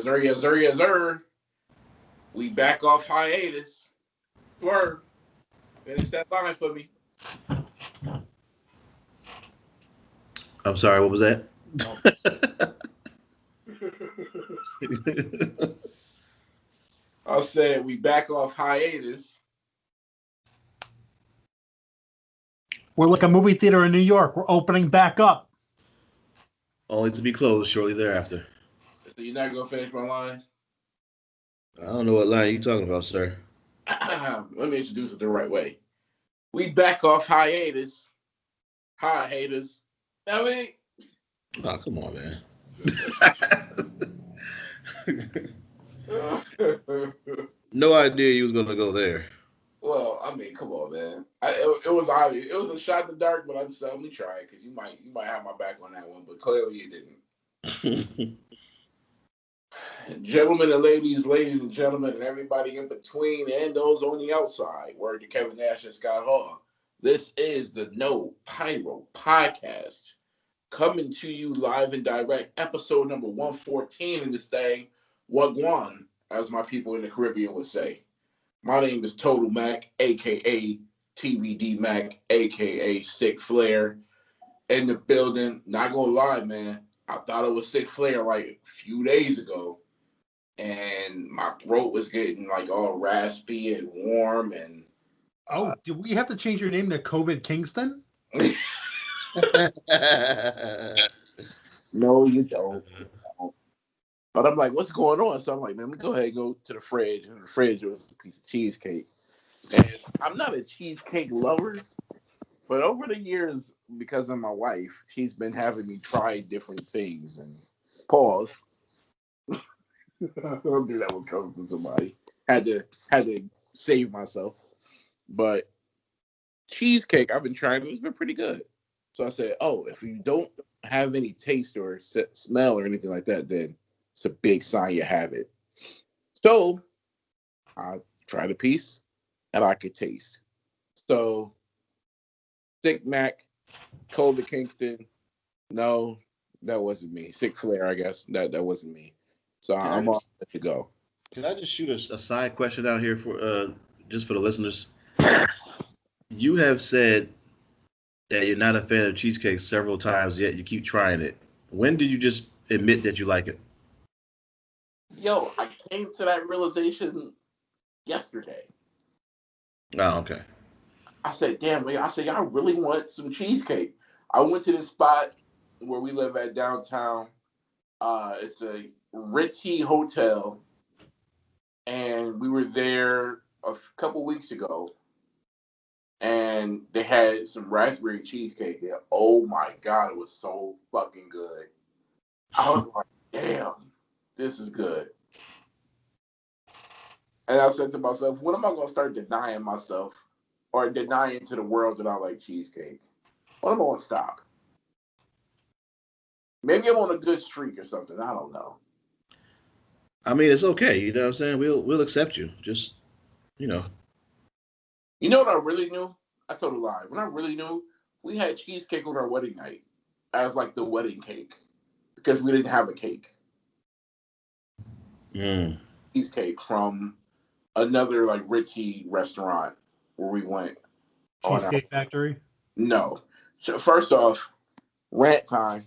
Yes, sir. Yes, sir. Yes, sir. We back off hiatus. Swerve. Finish that line for me. I'm sorry, what was that? I said we back off hiatus. We're like a movie theater in New York. We're opening back up. Only to be closed shortly thereafter. So you're not gonna finish my line? I don't know what line you're talking about, sir. Let me introduce it the right way. We back off hiatus. Hi, haters. I mean, Oh, come on, man. No idea you was gonna go there. Well, I mean, come on, man. It was obvious. It was a shot in the dark, but I just said, let me try it because you might have my back on that one, but clearly you didn't. Gentlemen and ladies and gentlemen, and everybody in between, and those on the outside. Word to Kevin Nash and Scott Hall. This is the No Pyro Podcast, coming to you live and direct, episode number 114 in this thing. Wagwan, as my people in the Caribbean would say. My name is Total Mac, a.k.a. TBD Mac, a.k.a. Sick Flair. In the building, not gonna lie, man. I thought it was Sick Flair like a few days ago. And my throat was getting like all raspy and warm. And do we have to change your name to COVID Kingston? No, you don't. But I'm like, what's going on? So I'm like, man, let me go ahead and go to the fridge. And in the fridge was a piece of cheesecake. And I'm not a cheesecake lover, but over the years, because of my wife, she's been having me try different things. And pause. I don't think that would come from somebody. Had to save myself. But cheesecake, I've been trying it. It's been pretty good. So I said, oh, if you don't have any taste or smell or anything like that, then it's a big sign you have it. So I tried a piece and I could taste. So Sick Mac, Colder Kingston, no, that wasn't me. Sick Flair, I guess. That wasn't me. So I'm off to go. Can I just shoot a side question out here for just for the listeners? You have said that you're not a fan of cheesecake several times, yet you keep trying it. When did you just admit that you like it? Yo, I came to that realization yesterday. Oh, okay. I said, damn, man. I said, y'all really want some cheesecake. I went to this spot where we live at downtown. It's a Ritzy Hotel. And we were there a couple weeks ago. And they had some raspberry cheesecake there. Oh my God, it was so fucking good. I was like, damn, this is good. And I said to myself, when am I going to start denying myself or denying to the world that I like cheesecake? When am I going to stop? Maybe I'm on a good streak or something. I don't know. I mean, it's okay. You know what I'm saying? We'll accept you. Just, you know. You know what I really knew? I told a lie. When I really knew, we had cheesecake on our wedding night as like the wedding cake because we didn't have a cake. Cheesecake from another like ritzy restaurant where we went. Cheesecake Factory? No. So first off, rant time.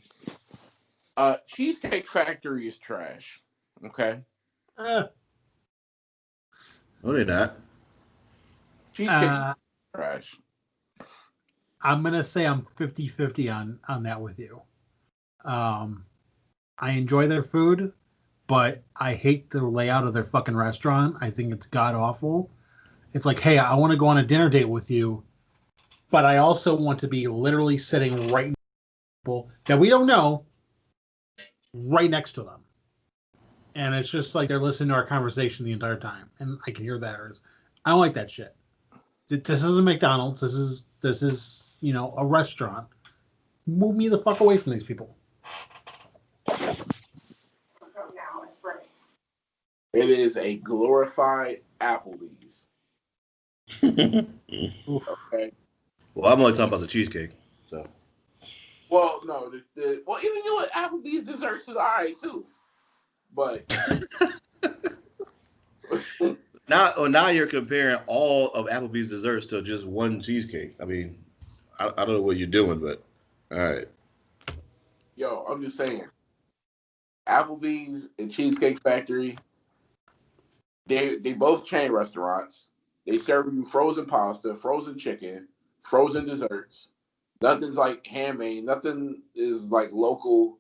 Cheesecake Factory is trash. Okay? No, they're not. Cheesecake trash. I'm going to say I'm 50-50 on that with you. I enjoy their food, but I hate the layout of their fucking restaurant. I think it's god-awful. It's like, hey, I want to go on a dinner date with you, but I also want to be literally sitting right next to people that we don't know, right next to them. And it's just like they're listening to our conversation the entire time. And I can hear theirs. I don't like that shit. This isn't McDonald's. This is, a restaurant. Move me the fuck away from these people. It is a glorified Applebee's. Okay. Well, I'm only talking about the cheesecake. So. Well, no. Well, even Applebee's desserts is all right too. But now you're comparing all of Applebee's desserts to just one cheesecake. I mean, I don't know what you're doing, but all right. yo, I'm just saying, Applebee's and Cheesecake Factory, they both chain restaurants. They serve you frozen pasta, frozen chicken, frozen desserts. Nothing's like handmade. Nothing is like local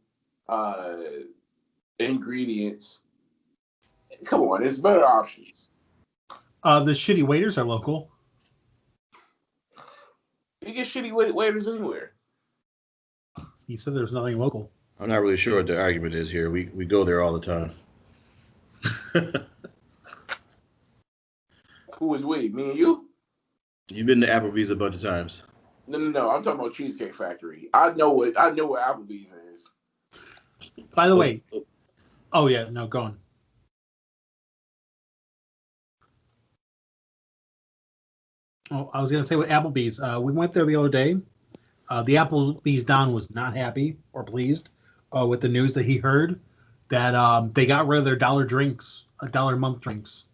uh, ingredients. Come on, there's better options. The shitty waiters are local. You get shitty waiters anywhere. He said there's nothing local. I'm not really sure what the argument is here. We go there all the time. Who is we? Me and you? You've been to Applebee's a bunch of times. No. I'm talking about Cheesecake Factory. I know what Applebee's is. By the way, oh yeah, no, go on. Oh, I was gonna say with Applebee's, we went there the other day. The Applebee's Don was not happy or pleased with the news that he heard that they got rid of their $1 a month drinks.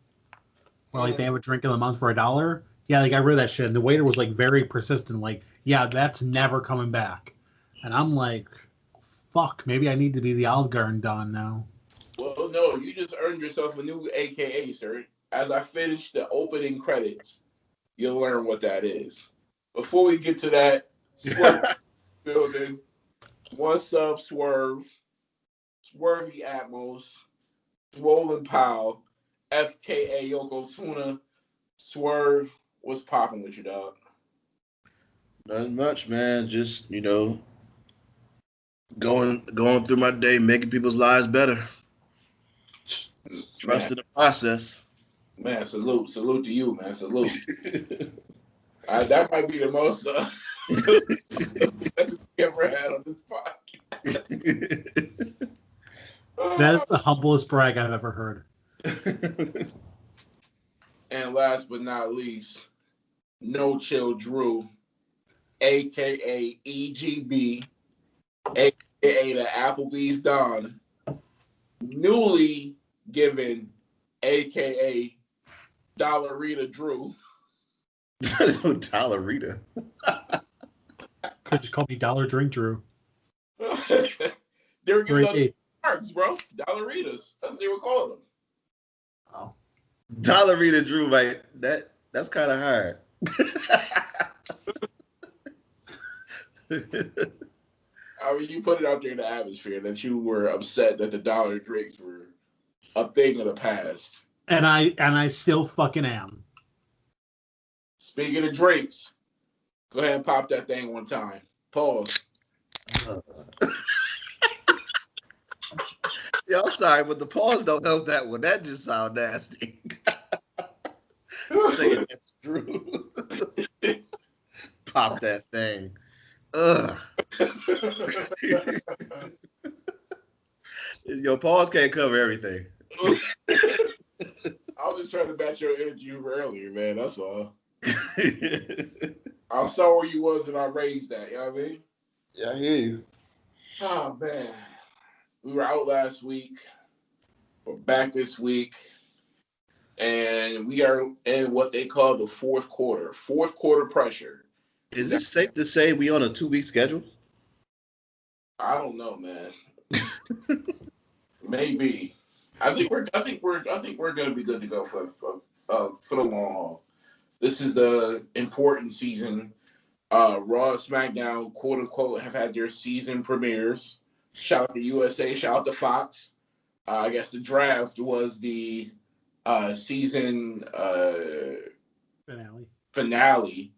Well, like they have a drink in the month for $1. Yeah, they got rid of that shit. And the waiter was like very persistent, like, yeah, that's never coming back. And I'm like, fuck, maybe I need to be the Olive Garden Don now. Well, no, you just earned yourself a new AKA, sir. As I finish the opening credits, you'll learn what that is. Before we get to that, Swerve building, what's up, Swerve, Swervy Atmos, Swollen Powell, FKA Yoko Tuna, Swerve, what's popping with you, dog? Nothing much, man. Just, going through my day, making people's lives better. Trust in the process. Man, salute to you, man, salute. That might be the most message we ever had on this podcast. That is the humblest brag I've ever heard. And last but not least, No Chill Drew, aka EGB, aka the Applebee's Don, newly given, aka Dollarita Drew. Dollarita. Could just call me Dollar Drink Drew. They were giving us marks, bro. Dollaritas. That's what they were calling them. Oh. Dollarita Drew, like that's kind of hard. I mean, you put it out there in the atmosphere that you were upset that the dollar drinks were a thing of the past. And I still fucking am. Speaking of drinks, go ahead and pop that thing one time. Pause. Yeah, I'm sorry, but the pause don't help that one. That just sounds nasty. Saying that's true. Pop that thing. Ugh. Your pause can't cover everything. I was just trying to match your energy from earlier, man. That's all. I saw where you was and I raised that. You know what I mean? Yeah, I hear you. Oh, man. We were out last week. We're back this week. And we are in what they call the fourth quarter. Fourth quarter pressure. Is it safe to say we on a 2-week schedule? I don't know, man. Maybe. I think we're gonna be good to go for the long haul. This is the important season. Raw and SmackDown, quote unquote, have had their season premieres. Shout out to USA, shout out to Fox. I guess the draft was the season finale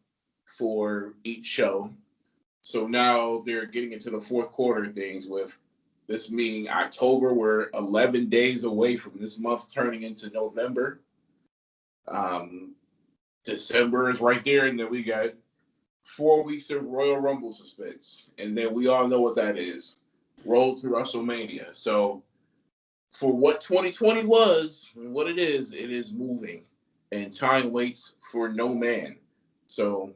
for each show. So now they're getting into the fourth quarter things with this meaning October. We're 11 days away from this month turning into November. December is right there, and then we got 4 weeks of Royal Rumble suspense. And then we all know what that is. Roll to WrestleMania. So for what 2020 was and what it is moving. And time waits for no man. So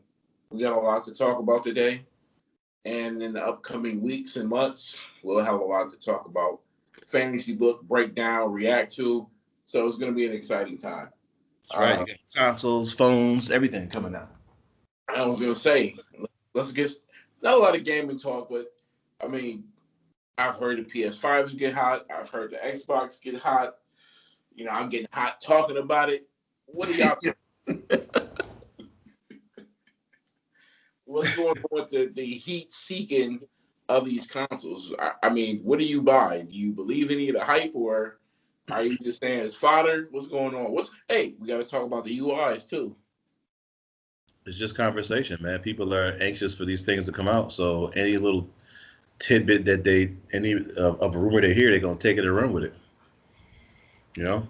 we got a lot to talk about today. And in the upcoming weeks and months, we'll have a lot to talk about. fantasy book, break down, react to. So it's going to be an exciting time. That's right. You got consoles, phones, everything coming out. I was going to say, let's get not a lot of gaming talk, but I mean, I've heard the PS5s get hot. I've heard the Xbox get hot. You know, I'm getting hot talking about it. What are y'all? What's going on with the heat seeking of these consoles? I mean, what do you buy? Do you believe any of the hype, or are you just saying it's fodder? What's going on? Hey, we got to talk about the UIs too. It's just conversation, man. People are anxious for these things to come out, so any little tidbit that of a rumor they hear, they're gonna take it and run with it. You know.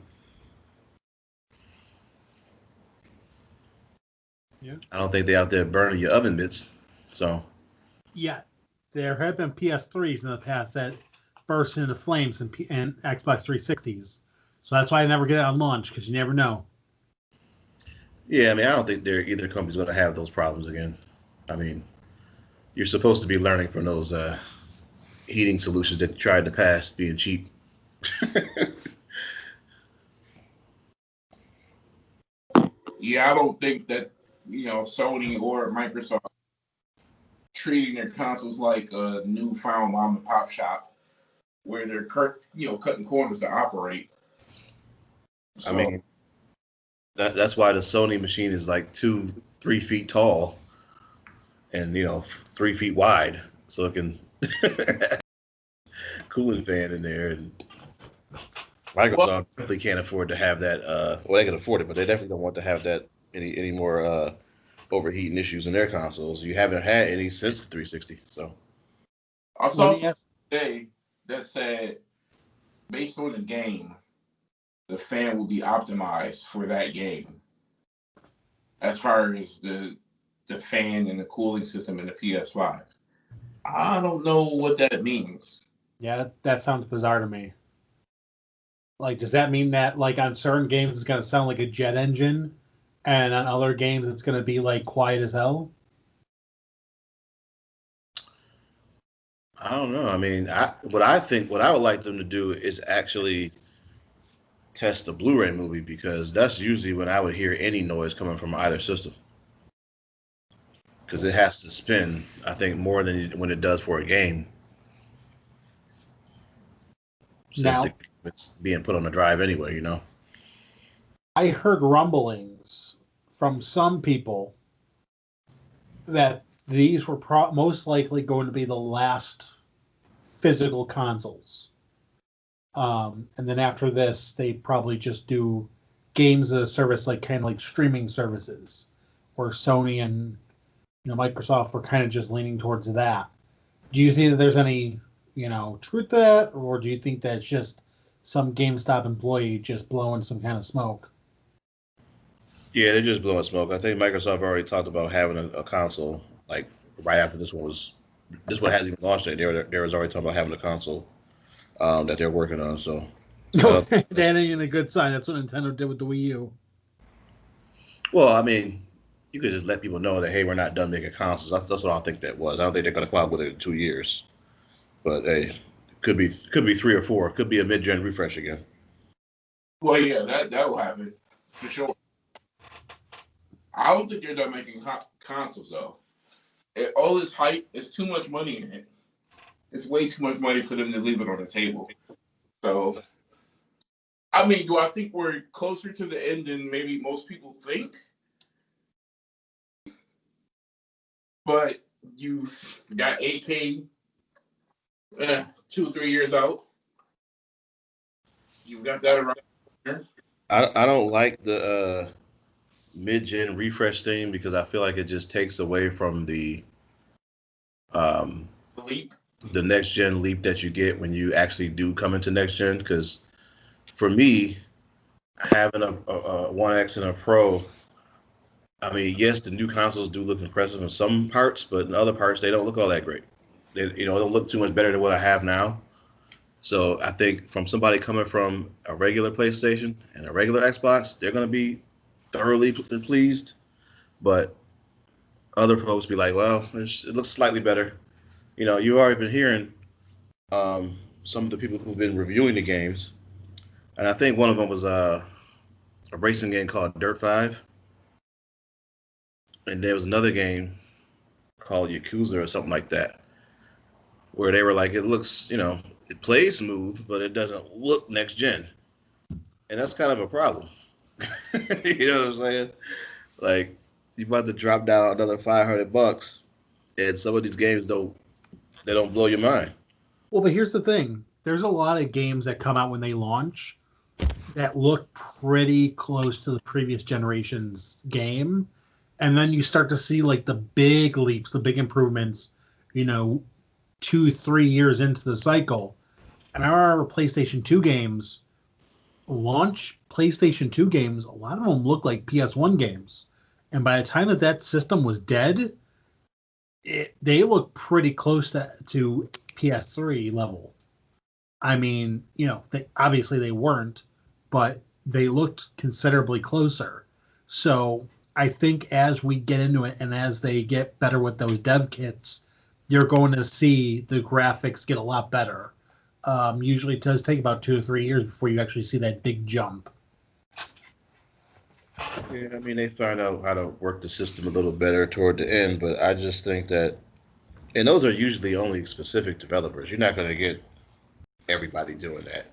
Yeah. I don't think they out there burning your oven mitts. So. Yeah, there have been PS3s in the past that burst into flames and Xbox 360s. So that's why I never get it on launch, because you never know. Yeah, I mean, I don't think either company's going to have those problems again. I mean, you're supposed to be learning from those heating solutions that you tried in the past being cheap. Yeah, I don't think that, Sony or Microsoft treating their consoles like a newfound mom and pop shop where they're cutting corners to operate. So, I mean, that's why the Sony machine is like 2-3 feet tall and 3 feet wide, so it can cooling fan in there. And Microsoft simply can't afford to have that. Well, they can afford it, but they definitely don't want to have that any more overheating issues in their consoles. You haven't had any since the 360. So I saw something today that said, based on the game, the fan will be optimized for that game. As far as the fan and the cooling system in the PS5, I don't know what that means. Yeah, that sounds bizarre to me. Like, does that mean that, like, on certain games it's going to sound like a jet engine, and on other games it's going to be, like, quiet as hell? I don't know. I mean, what I would like them to do is actually test the Blu-ray movie, because that's usually when I would hear any noise coming from either system. Because it has to spin, I think, more than when it does for a game. Since it's being put on the drive anyway, I heard rumblings from some people that these were most likely going to be the last physical consoles. And then after this, they probably just do games as a service, like kind of like streaming services, where Sony and Microsoft were kind of just leaning towards that. Do you think that there's any truth to that, or do you think that it's just some GameStop employee just blowing some kind of smoke? Yeah, they're just blowing smoke. I think Microsoft already talked about having a console like right after this one hasn't even launched yet. They was already talking about having a console that they're working on. So that ain't a good sign. That's what Nintendo did with the Wii U. Well, I mean, you could just let people know that, hey, we're not done making consoles. That's what I think that was. I don't think they're going to come out with it in 2 years. But hey, could be 3 or 4. Could be a mid-gen refresh again. Well, yeah, that will happen for sure. I don't think they're done making consoles though. All this hype, is too much money in it. It's way too much money for them to leave it on the table. So, I mean, do I think we're closer to the end than maybe most people think? But you've got 8K 2-3 years out. You've got that around here. I don't like the mid-gen refresh thing, because I feel like it just takes away from the leap, the next gen leap that you get when you actually do come into next gen. Because for me, having a 1X and a Pro, I mean, yes, the new consoles do look impressive in some parts, but in other parts they don't look all that great. They don't look too much better than what I have now. So I think from somebody coming from a regular PlayStation and a regular Xbox, they're going to be thoroughly pleased. But other folks be like, well, it looks slightly better. You've already been hearing some of the people who've been reviewing the games, and I think one of them was a racing game called Dirt 5, and there was another game called Yakuza or something like that, where they were like, it looks, it plays smooth, but it doesn't look next gen, and that's kind of a problem. You know what I'm saying? Like, you about to drop down another $500, and some of these games don't blow your mind. Well, but here's the thing: there's a lot of games that come out when they launch that look pretty close to the previous generation's game, and then you start to see like the big leaps, the big improvements, 2-3 years into the cycle. And I remember PlayStation 2 games, launch PlayStation 2 games, a lot of them look like PS1 games. And by the time that system was dead, they look pretty close to PS3 level. I mean, obviously they weren't, but they looked considerably closer. So I think as we get into it and as they get better with those dev kits, you're going to see the graphics get a lot better. Usually it does take about 2 or 3 years before you actually see that big jump. Yeah, I mean, they find out how to work the system a little better toward the end, but I just think that, and those are usually only specific developers. You're not going to get everybody doing that.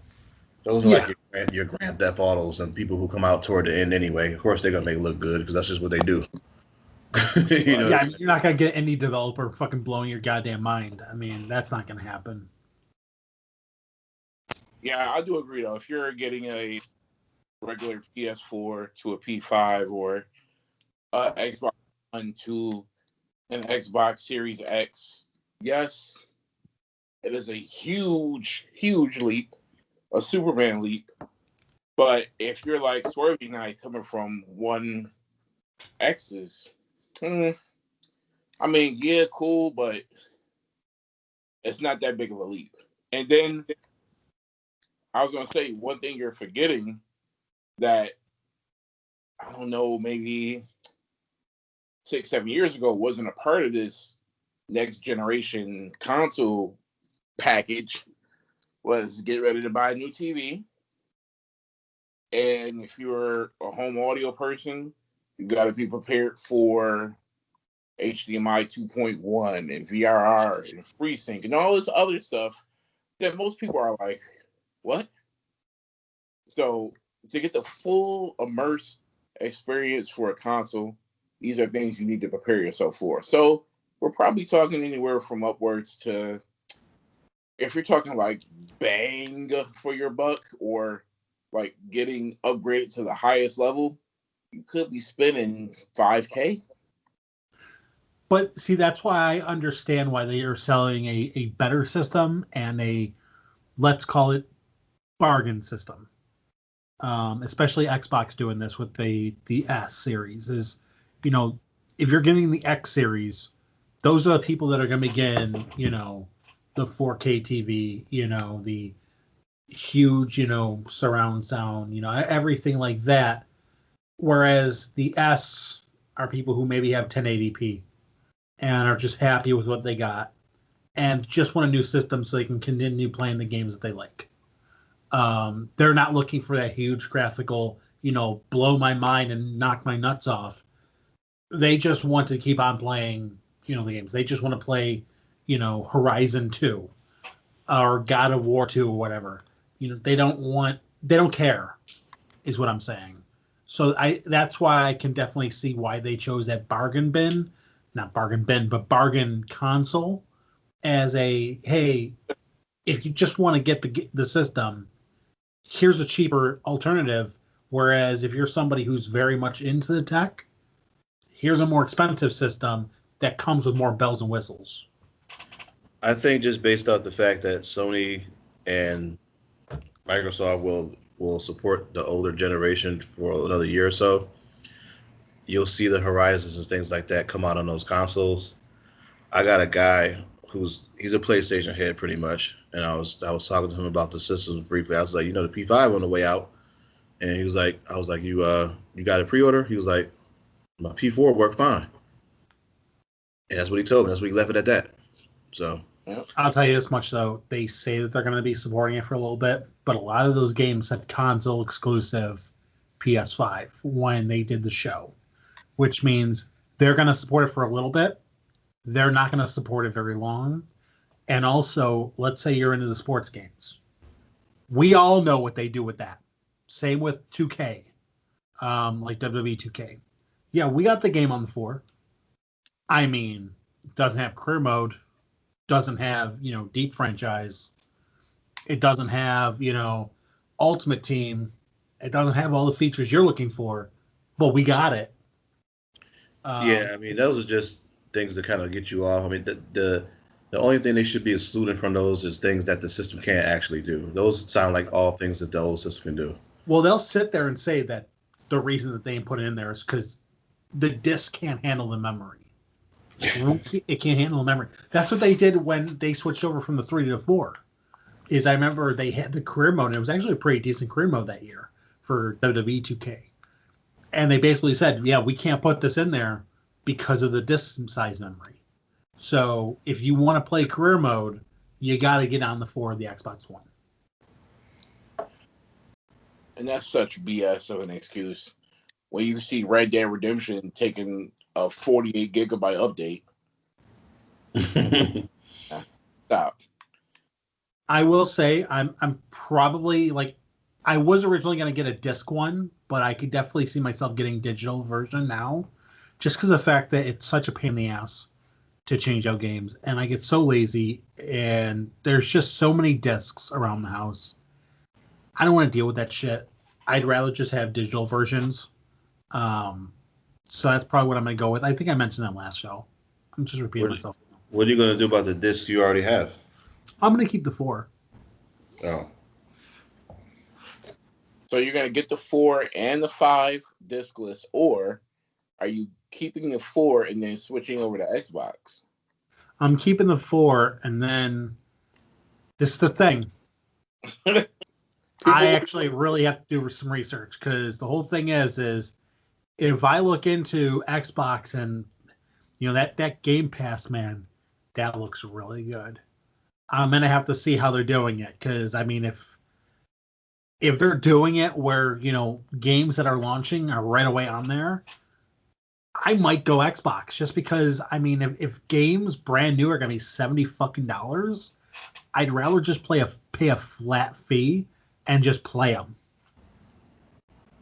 Those are like your Grand Theft Autos and people who come out toward the end anyway. Of course, they're going to make it look good because that's just what they do. You're not going to get any developer fucking blowing your goddamn mind. I mean, that's not going to happen. Yeah, I do agree, though. If you're getting a regular PS4 to a P5 or Xbox One to an Xbox Series X, yes, it is a huge, huge leap, a Superman leap. But if you're like Swervy Knight coming from One X's, I mean, yeah, cool, but it's not that big of a leap. And then I was going to say, one thing you're forgetting that, I don't know, maybe 6-7 years ago wasn't a part of this next generation console package was get ready to buy a new TV. And if you're a home audio person, you got to be prepared for HDMI 2.1 and VRR and FreeSync and all this other stuff that most people are like, what? So to get the full immersed experience for a console, these are things you need to prepare yourself for. So we're probably talking anywhere from upwards to, if you're talking like bang for your buck or like getting upgraded to the highest level, you could be spending $5K. But see, that's why I understand why they are selling a better system and a, let's call it, bargain system. Especially Xbox doing this with the S series is, if you're getting the X series, those are the people that are going to be getting, the 4K TV, the huge, surround sound, everything like that. Whereas the S are people who maybe have 1080p and are just happy with what they got and just want a new system so they can continue playing the games that they like. They're not looking for that huge graphical, blow my mind and knock my nuts off. They just want to keep on playing, the games. They just want to play, Horizon 2 or God of War 2 or whatever. They don't care, is what I'm saying. So that's why I can definitely see why they chose that bargain console as a, hey, if you just want to get the system, here's a cheaper alternative. Whereas if you're somebody who's very much into the tech, here's a more expensive system that comes with more bells and whistles. I think just based off the fact that Sony and Microsoft will support the older generation for another year or so, you'll see the Horizons and things like that come out on those consoles. I got a guy he's a PlayStation head pretty much, and I was talking to him about the systems briefly. I was like, the P5 on the way out, and he was like, I was like, you got a pre-order? He was like, my P4 worked fine, and that's what he told me. That's what he left it at that. So Yep. I'll tell you this much though: they say that they're going to be supporting it for a little bit, but a lot of those games had console exclusive PS5 when they did the show, which means they're going to support it for a little bit. They're not going to support it very long. And also, let's say you're into the sports games. We all know what they do with that. Same with 2K, like WWE 2K. Yeah, we got the game on the 4. I mean, it doesn't have career mode, doesn't have, deep franchise. It doesn't have, ultimate team. It doesn't have all the features you're looking for, but we got it. Yeah, I mean, those are just things to kind of get you off. I mean, the only thing they should be excluded from those is things that the system can't actually do. Those sound like all things that the old system can do. Well, they'll sit there and say that the reason that they put it in there is because the disc can't handle the memory. It can't handle the memory. That's what they did when they switched over from the 3 to the 4. Is I remember they had the career mode, and it was actually a pretty decent career mode that year for WWE 2K. And they basically said, yeah, we can't put this in there because of the disc size memory. So if you want to play career mode, you got to get on the 4 of the Xbox One. And that's such BS of an excuse. When you see Red Dead Redemption taking a 48 gigabyte update. Stop. I will say I'm probably like I was originally going to get a disc one, but I could definitely see myself getting digital version now, just because of the fact that it's such a pain in the ass to change out games, and I get so lazy, and there's just so many discs around the house. I don't want to deal with that shit. I'd rather just have digital versions. So that's probably what I'm going to go with. I think I mentioned that last show. I'm just repeating myself. What are you going to do about the discs you already have? I'm going to keep the 4. Oh. So you're going to get the 4 and the 5 discless, or are you keeping the 4 and then switching over to Xbox? I'm keeping the 4, and then this is the thing. I actually really have to do some research, because the whole thing is if I look into Xbox and that Game Pass, man, that looks really good. I'm gonna have to see how they're doing it, because I mean, if they're doing it where games that are launching are right away on there, I might go Xbox, just because I mean, if games brand new are gonna be $70 I'd rather just pay a flat fee and just play them.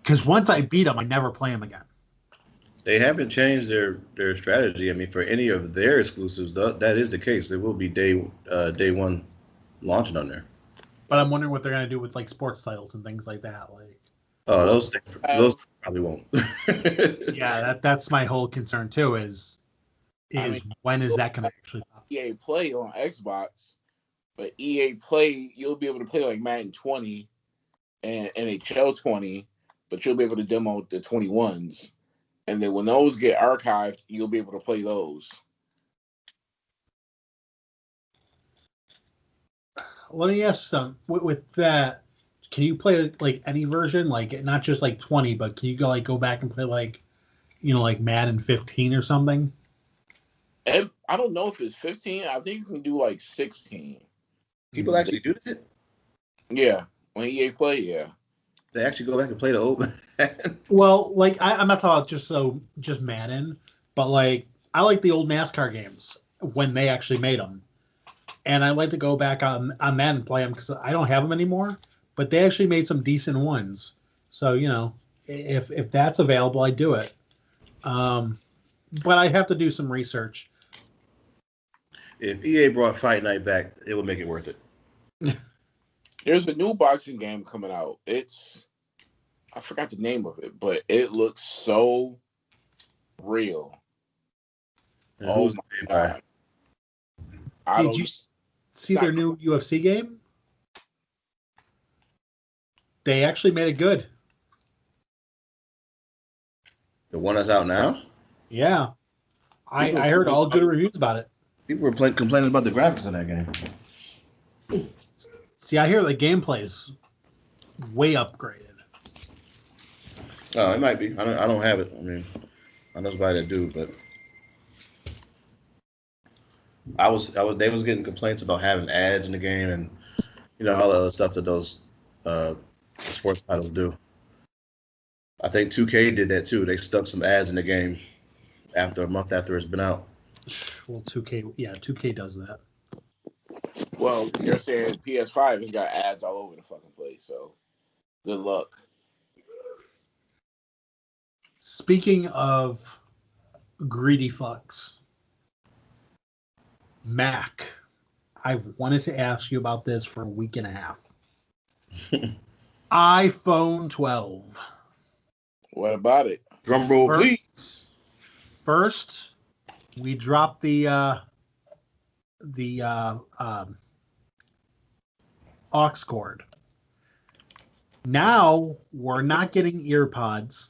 Because once I beat them, I never play them again. They haven't changed their strategy. I mean, for any of their exclusives, that is the case. There will be day one launching on there. But I'm wondering what they're going to do with like sports titles and things like that. Like, those probably won't. Yeah, that's my whole concern too. Is when is that going to actually pop? EA Play on Xbox, but EA Play you'll be able to play like Madden 20 and NHL 20, but you'll be able to demo the 21s. And then when those get archived, you'll be able to play those. Let me ask some with that. Can you play like any version, like not just like 20, but can you go back and play like Madden 15 or something? And I don't know if it's 15. I think you can do like 16. People actually do that? Yeah, on EA Play, yeah. They actually go back and play the old. Well, like I'm not talking about just Madden, but like I like the old NASCAR games when they actually made them, and I like to go back on Madden and play them because I don't have them anymore. But they actually made some decent ones, so if that's available, I do it. But I have to do some research. If EA brought Fight Night back, it would make it worth it. There's a new boxing game coming out. I forgot the name of it, but it looks so real. And Oh who's my God. Did you see their new UFC game? They actually made it good. The one that's out now? Yeah. I heard all good reviews about it. People were complaining about the graphics in that game. See, I hear the gameplay is way upgraded. Oh, it might be. I don't have it. I mean, I know somebody that do, but They was getting complaints about having ads in the game and all the other stuff that those sports titles do. I think 2K did that too. They stuck some ads in the game after a month after it's been out. Well, 2K does that. Well, they're saying PS5 has got ads all over the fucking place, so good luck. Speaking of greedy fucks, Mac, I've wanted to ask you about this for a week and a half. iPhone 12. What about it? Drum roll, please. First, we dropped the aux cord. Now we're not getting earpods,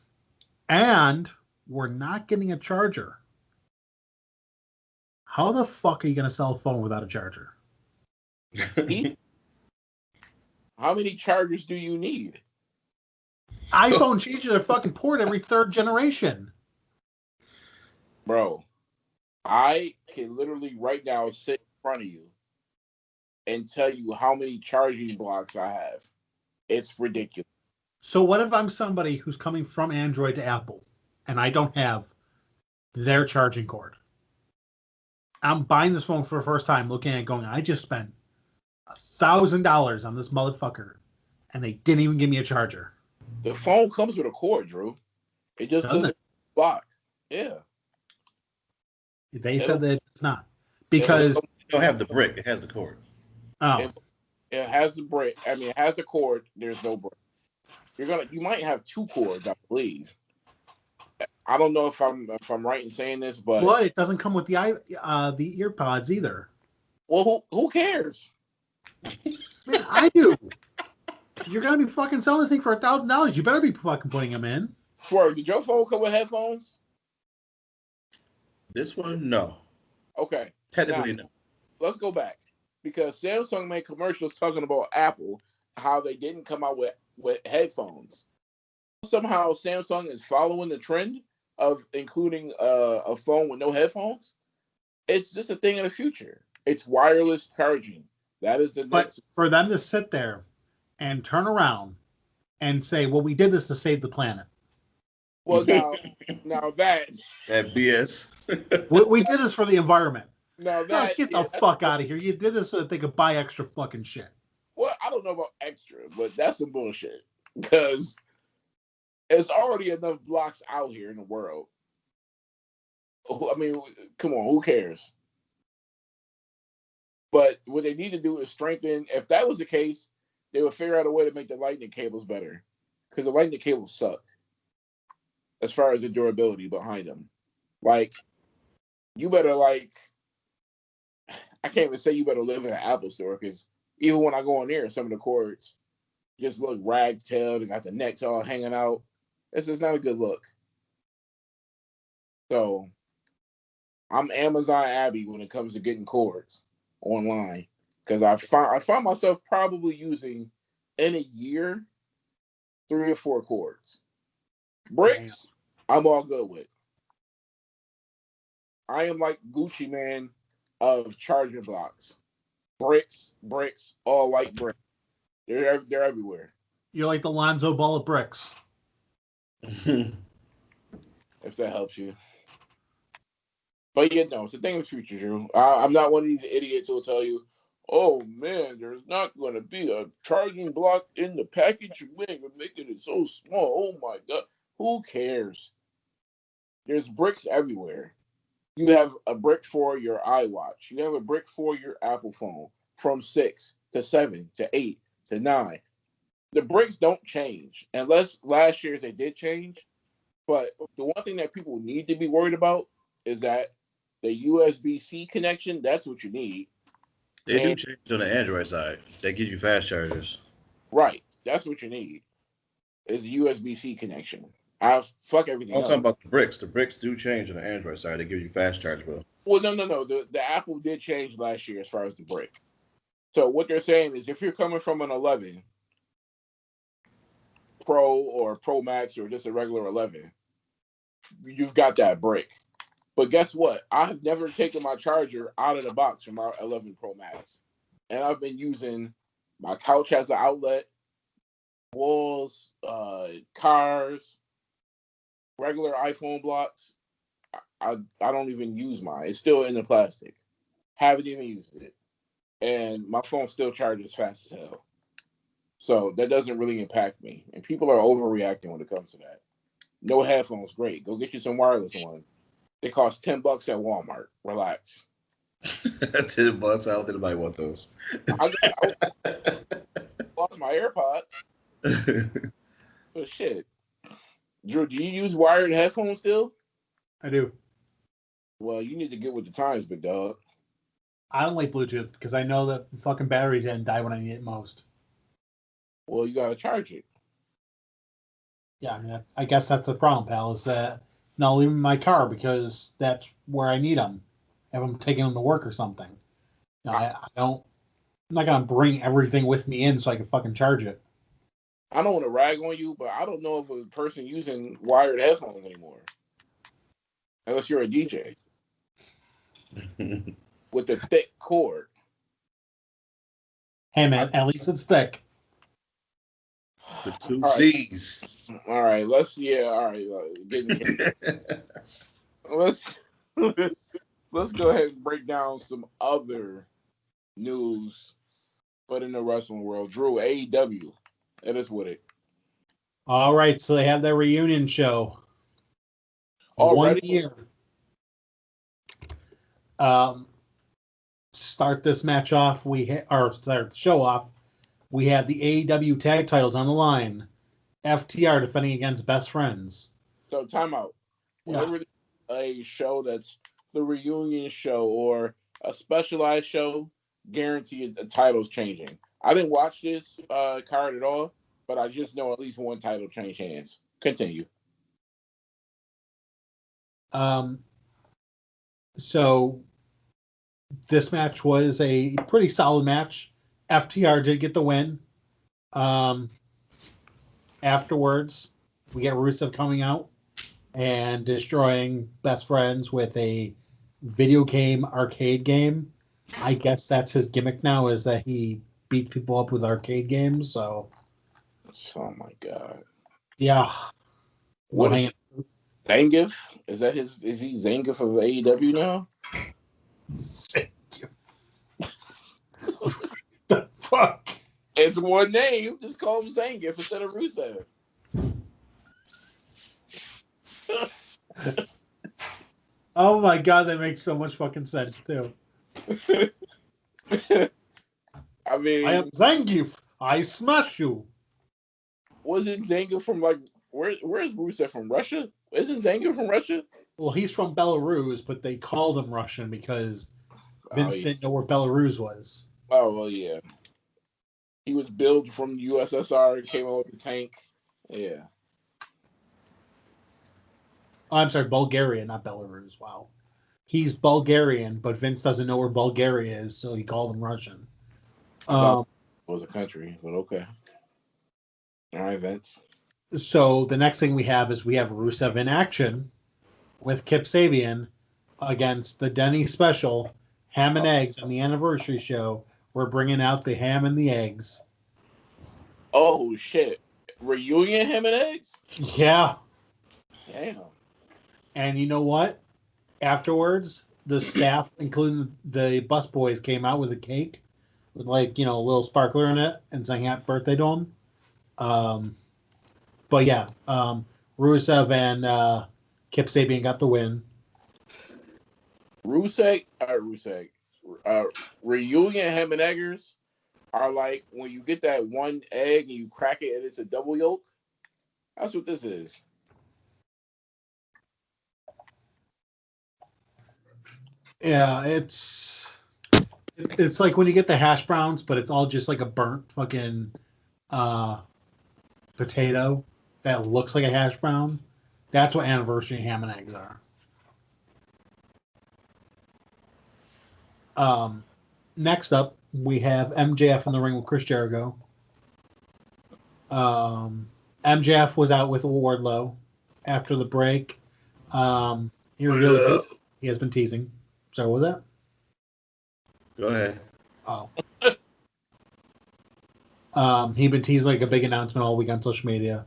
and we're not getting a charger. How the fuck are you going to sell a phone without a charger? How many chargers do you need? iPhone changes their fucking port every third generation. Bro, I can literally right now sit in front of you and tell you how many charging blocks I have. It's ridiculous. So what if I'm somebody who's coming from Android to Apple and I don't have their charging cord? I'm buying this phone for the first time, looking at it going, I just spent $1,000 on this motherfucker, and they didn't even give me a charger. The phone comes with a cord, Drew. It just doesn't block. Yeah. They said that it's not. Because it don't have the brick. It has the cord. Oh. It has the brick. I mean, it has the cord. There's no brick. You might have two cords, I believe. I don't know if I'm right in saying this, but it doesn't come with the earpods either. Well, who cares? Man, I do. You're gonna be fucking selling this thing for $1,000. You better be fucking putting them in. Swear, did your phone come with headphones? This one, no. Okay. Technically, no. Let's go back because Samsung made commercials talking about Apple, how they didn't come out with headphones. Somehow Samsung is following the trend of including a phone with no headphones. It's just a thing in the future. It's wireless charging. That is the next. But for them to sit there and turn around and say, well, we did this to save the planet. Well, now that BS. we did this for the environment. Now that get the fuck out of here. You did this so that they could buy extra fucking shit. Well, I don't know about extra, but that's some bullshit. Because there's already enough blocks out here in the world. I mean, come on, who cares? But what they need to do is strengthen. If that was the case, they would figure out a way to make the lightning cables better. Because the lightning cables suck. As far as the durability behind them. Like, you better I can't even say you better live in an Apple store, because even when I go in there, some of the cords just look ragtailed and got the necks all hanging out. This is not a good look. So, I'm Amazon Abby when it comes to getting cords online, because I find myself probably using in a year 3 or 4 cords. Bricks, I'm all good with. I am like Gucci Man of charger blocks. Bricks, all white bricks. They're everywhere. You're like the Lonzo Ball of bricks. If that helps you. But yeah, no, it's a thing of the future, Drew. I'm not one of these idiots who will tell you, oh man, there's not going to be a charging block in the package you're making it so small. Oh my God. Who cares? There's bricks everywhere. You have a brick for your iWatch. You have a brick for your Apple phone from 6 to 7 to 8 to 9. The bricks don't change unless last year's they did change. But the one thing that people need to be worried about is that the USB-C connection, that's what you need. They do change on the Android side. They give you fast chargers. Right. That's what you need is the USB-C connection. Fuck everything else. I'm talking about the bricks. The bricks do change on the Android side. They give you fast charge, bro. Well, no. The Apple did change last year as far as the brick. So what they're saying is if you're coming from an 11 Pro or Pro Max or just a regular 11, you've got that brick. But guess what? I have never taken my charger out of the box from my 11 Pro Max. And I've been using my couch as an outlet, walls, cars, regular iPhone blocks. I don't even use mine. It's still in the plastic. Haven't even used it. And my phone still charges fast as hell. So that doesn't really impact me. And people are overreacting when it comes to that. No headphones, great. Go get you some wireless ones. They cost $10 at Walmart. Relax. $10. I don't think anybody want those. I lost my AirPods. But shit. Drew, do you use wired headphones still? I do. Well, you need to get with the times, big dog. I don't like Bluetooth because I know that the fucking battery's gonna die when I need it most. Well, you gotta charge it. Yeah, I mean, I guess that's the problem, pal. Is that not leaving my car because that's where I need them. If I'm taking them to work or something. You know, I don't. I'm not gonna bring everything with me in so I can fucking charge it. I don't want to rag on you, but I don't know if a person using wired headphones anymore, unless you're a DJ with a thick cord. Hey man, at least it's thick. The two All right. C's. All right, let's let's go ahead and break down some other news, but in the wrestling world. Drew, AEW, hit us with it. All right, so they have their reunion show. Already? 1 year. Start this match off. Start the show off. We have the AEW tag titles on the line. FTR defending against Best Friends. So timeout. Whenever a show that's the reunion show or a specialized show, guaranteed the title's changing. I didn't watch this card at all, but I just know at least one title change hands. Continue. So this match was a pretty solid match. FTR did get the win. Afterwards, we get Rusev coming out and destroying Best Friends with a video game arcade game. I guess that's his gimmick now, is that he beats people up with arcade games. So, Oh my god. yeah. What is Zangief? Is that his? Is he Zangief of AEW now? The fuck? It's one name. Just call him Zangief instead of Rusev. Oh my god, that makes so much fucking sense too. I mean, I am Zangief. I smash you. Wasn't Zangief from like where is Rusev from? Russia? Isn't Zangief from Russia? Well, he's from Belarus, but they called him Russian because Vince didn't know where Belarus was. Oh well, yeah. He was billed from USSR. Came out with the tank. Yeah. Oh, I'm sorry, Bulgaria, not Belarus. Wow. He's Bulgarian, but Vince doesn't know where Bulgaria is, so he called him Russian. It was a country, but okay. All right, Vince. So the next thing we have is Rusev in action with Kip Sabian against the Denny Special, Ham and Eggs on the anniversary show. We're bringing out the ham and the eggs. Oh, shit. Reunion Ham and Eggs? Yeah. Damn. And you know what? Afterwards, the staff, including the busboys, came out with a cake with, like, you know, a little sparkler in it and sang happy birthday to him. But yeah, Rusev and Kip Sabian got the win. Reunion Ham and Eggers are like when you get that one egg and you crack it and it's a double yolk. That's what this is. Yeah, it's like when you get the hash browns, but it's all just like a burnt fucking potato that looks like a hash brown. That's what anniversary ham and eggs are. Next up, we have MJF in the ring with Chris Jericho. MJF was out with Wardlow after the break. He revealed He has been teasing. So what was that? Go ahead. Oh. He'd been teasing like a big announcement all week on social media.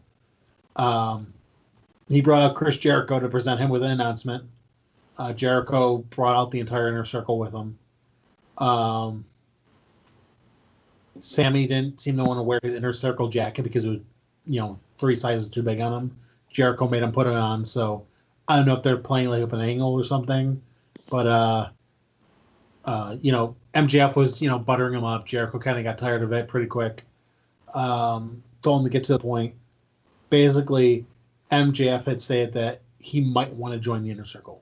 He brought out Chris Jericho to present him with an announcement. Jericho brought out the entire inner circle with him. Sammy didn't seem to want to wear his inner circle jacket because it was, 3 sizes too big on him. Jericho made him put it on, so I don't know if they're playing like up an angle or something, but MJF was buttering him up. Jericho kind of got tired of it pretty quick. Told him to get to the point. Basically, MJF had said that he might want to join the inner circle.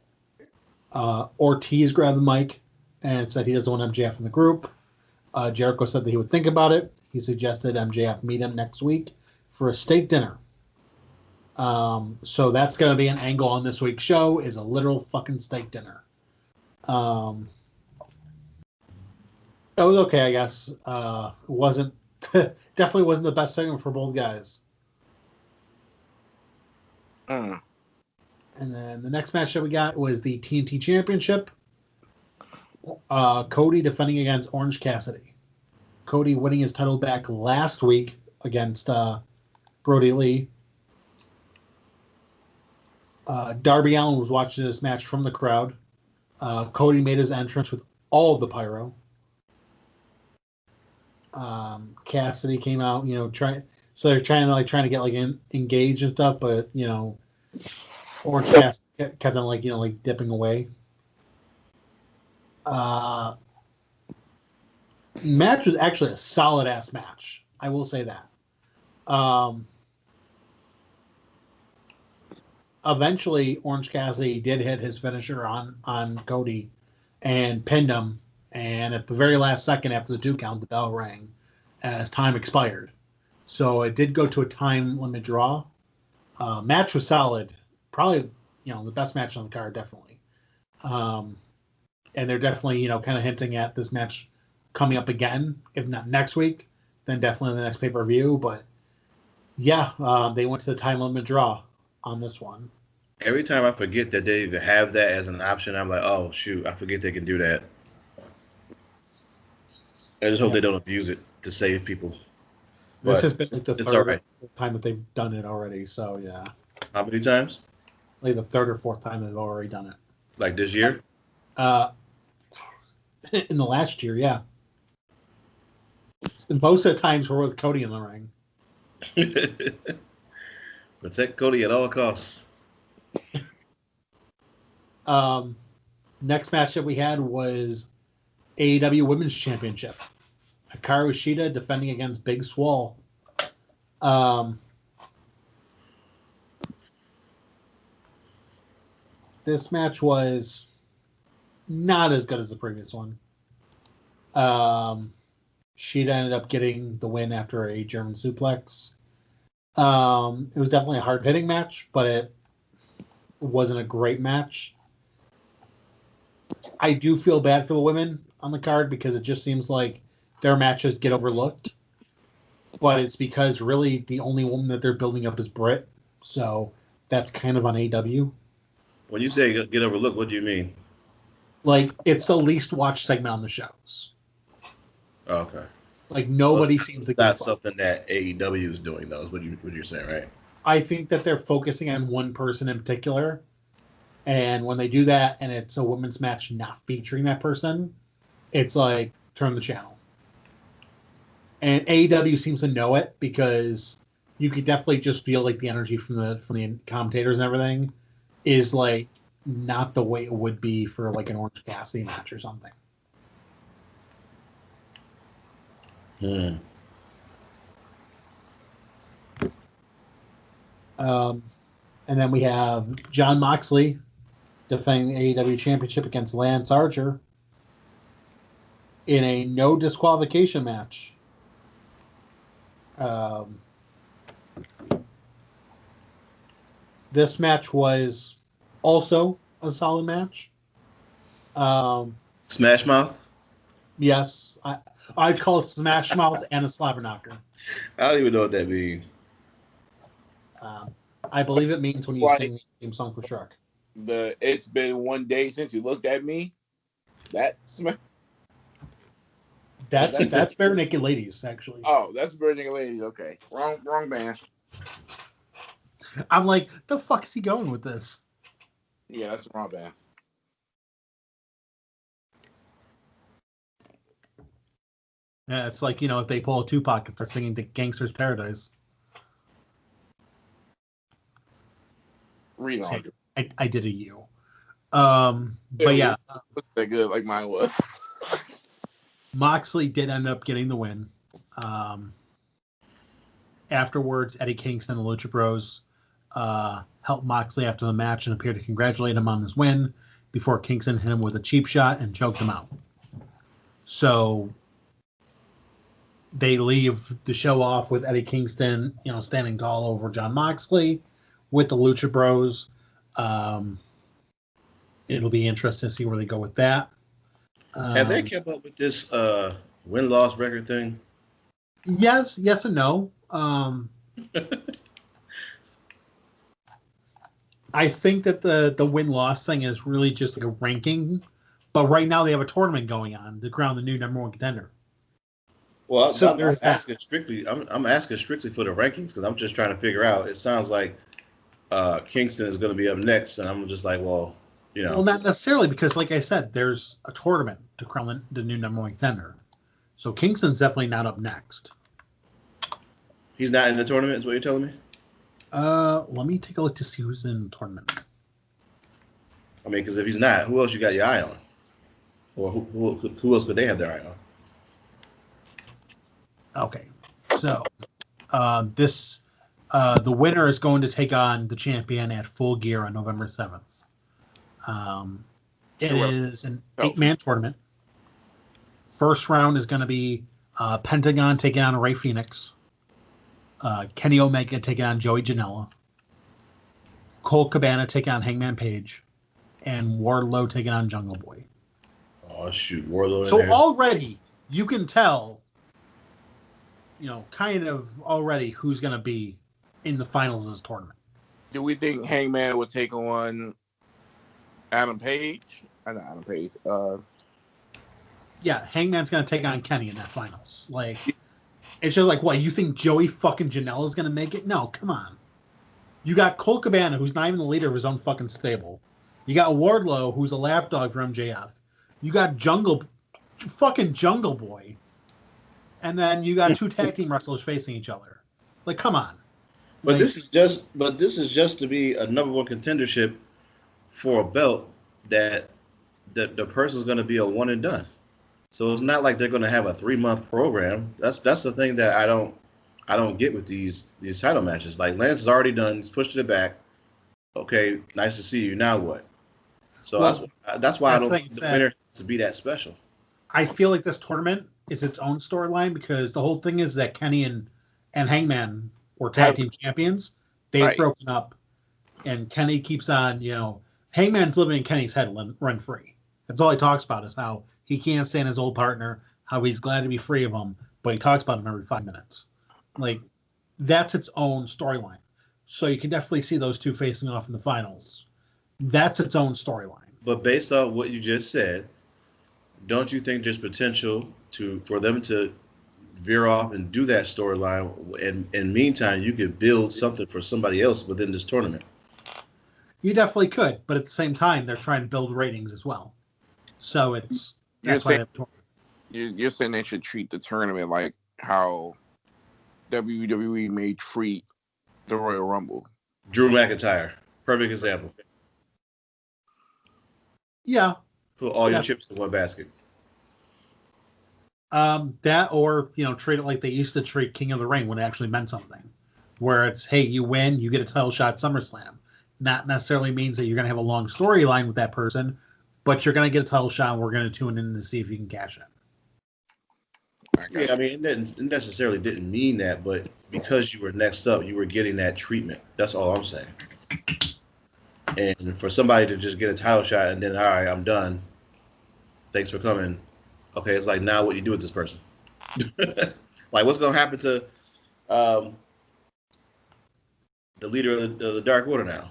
Ortiz grabbed the mic and said he doesn't want MJF in the group. Jericho said that he would think about it. He suggested MJF meet him next week for a steak dinner. So that's going to be an angle on this week's show, is a literal fucking steak dinner. It was okay, I guess. It wasn't definitely wasn't the best segment for both guys. And then the next match that we got was the TNT Championship. Cody defending against Orange Cassidy. Cody winning his title back last week against Brody Lee. Darby Allin was watching this match from the crowd. Cody made his entrance with all of the pyro. Cassidy came out, so they're trying to get engaged and stuff, but Orange Cassidy kept on dipping away. Match was actually a solid ass match. I will say that. Eventually, Orange Cassidy did hit his finisher on Cody and pinned him. And at the very last second after the 2 count, the bell rang as time expired. So it did go to a time limit draw. Match was solid. Probably, the best match on the card, definitely. And they're definitely, kind of hinting at this match coming up again. If not next week, then definitely the next pay-per-view. But, yeah, they went to the time limit draw on this one. Every time I forget that they even have that as an option, I'm like, oh, shoot, I forget they can do that. I just hope they don't abuse it to save people. This has been like the third time that they've done it already, so yeah. How many times? Like the 3rd or 4th time they've already done it. Like this year? In the last year, yeah. And most of the times we're with Cody in the ring. Protect Cody at all costs. Next match that we had was AEW Women's Championship. Hikaru Shida defending against Big Swole. This match was not as good as the previous one. Shida ended up getting the win after a German suplex. It was definitely a hard-hitting match, but it wasn't a great match. I do feel bad for the women on the card because it just seems like their matches get overlooked. But it's because really the only woman that they're building up is Britt. So that's kind of on AEW. When you say get overlooked, what do you mean? Like, it's the least watched segment on the shows. Okay. Like, nobody seems to get that's something that AEW is doing, though, is what you're saying, right? I think that they're focusing on one person in particular. And when they do that and it's a women's match not featuring that person, it's like, turn the channel. And AEW seems to know it because you could definitely just feel like the energy from the commentators and everything is like not the way it would be for like an Orange Cassidy match or something. And then we have Jon Moxley defending the AEW Championship against Lance Archer in a no disqualification match. This match was also a solid match. Smash Mouth? Yes. I'd call it Smash Mouth and a Slobber Knocker. I don't even know what that means. I believe it means when you sing the theme song for Shrek. the "It's been one day since you looked at me." That's That's Bare Naked Ladies, actually. oh, that's Burning Ladies. Okay, wrong band. I'm like, the fuck is he going with this? Yeah, that's the wrong band. Yeah, it's like, if they pull a Tupac and start singing the Gangster's Paradise. Read on. I did a U. But yeah, That good like mine was. Moxley did end up getting the win. Afterwards, Eddie Kingston and the Lucha Bros helped Moxley after the match and appeared to congratulate him on his win before Kingston hit him with a cheap shot and choked him out. So they leave the show off with Eddie Kingston, standing tall over Jon Moxley with the Lucha Bros. It'll be interesting to see where they go with that. Have they kept up with this win-loss record thing? Yes and no. I think that the win-loss thing is really just like a ranking, but right now they have a tournament going on to crown the new number one contender. Well, I'm asking strictly for the rankings because I'm just trying to figure out. It sounds like Kingston is going to be up next, and I'm just like, well, Well, not necessarily because, like I said, there's a tournament to crown the new number one contender. So Kingston's definitely not up next. He's not in the tournament, is what you're telling me? Let me take a look to see who's in the tournament. I mean, because if he's not, who else you got your eye on? Or who else could they have their eye on? Okay, so the winner is going to take on the champion at Full Gear on November 7th. It is an 8-man tournament. First round is going to be Pentagon taking on Rey Fenix, Kenny Omega taking on Joey Janela, Colt Cabana taking on Hangman Page, and Wardlow taking on Jungle Boy. Oh, shoot. Wardlow. So already you can tell, kind of already who's going to be in the finals of this tournament. Do we think Hangman will take on Adam Page? Not Adam Page. Yeah, Hangman's going to take on Kenny in that finals. Like, it's just like, what, you think Joey fucking Janela is going to make it? No, come on. You got Colt Cabana, who's not even the leader of his own fucking stable. You got Wardlow, who's a lapdog for MJF. You got fucking Jungle Boy. And then you got two tag team wrestlers facing each other. Like, come on. But this is just to be a number one contendership for a belt that the person's going to be a one and done. So it's not like they're going to have a 3-month program. That's the thing that I don't get with these title matches. Like, Lance is already done. He's pushed it back. Okay, nice to see you. Now what? So that's why I don't want the winner to be that special. I feel like this tournament is its own storyline because the whole thing is that Kenny and Hangman were tag team champions. They've broken up, and Kenny keeps on, Hangman's living in Kenny's head rent free. That's all he talks about is how he can't stand his old partner, how he's glad to be free of him, but he talks about him every 5 minutes. Like, that's its own storyline. So you can definitely see those two facing off in the finals. That's its own storyline. But based on what you just said, don't you think there's potential for them to veer off and do that storyline? And in the meantime, you could build something for somebody else within this tournament. You definitely could, but at the same time, they're trying to build ratings as well. So you're saying they should treat the tournament like how WWE may treat the Royal Rumble. Drew McIntyre, perfect example. Yeah. Put all your chips in one basket. That or, treat it like they used to treat King of the Ring when it actually meant something. Where it's, hey, you win, you get a title shot at SummerSlam. Not necessarily means that you're going to have a long storyline with that person, but you're going to get a title shot and we're going to tune in to see if you can cash in. Yeah, I mean, it necessarily didn't mean that, but because you were next up, you were getting that treatment. That's all I'm saying. And for somebody to just get a title shot and then, all right, I'm done. Thanks for coming. Okay, it's like, now what you do with this person? Like, what's going to happen to the leader of the Dark Order now?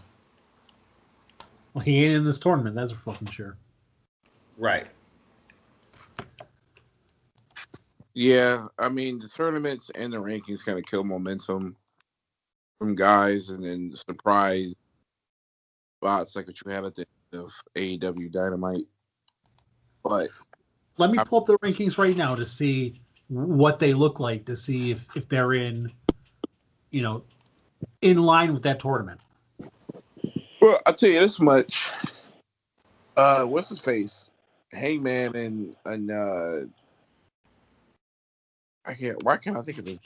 Well, he ain't in this tournament. That's for fucking sure. Right. Yeah, I mean the tournaments and the rankings kind of kill momentum from guys, and then surprise spots like what you had at the end of AEW Dynamite. But Let me pull up the rankings right now to see what they look like, to see if they're in, in line with that tournament. Well, I'll tell you this much. What's his face? Hangman and why can't I think of this?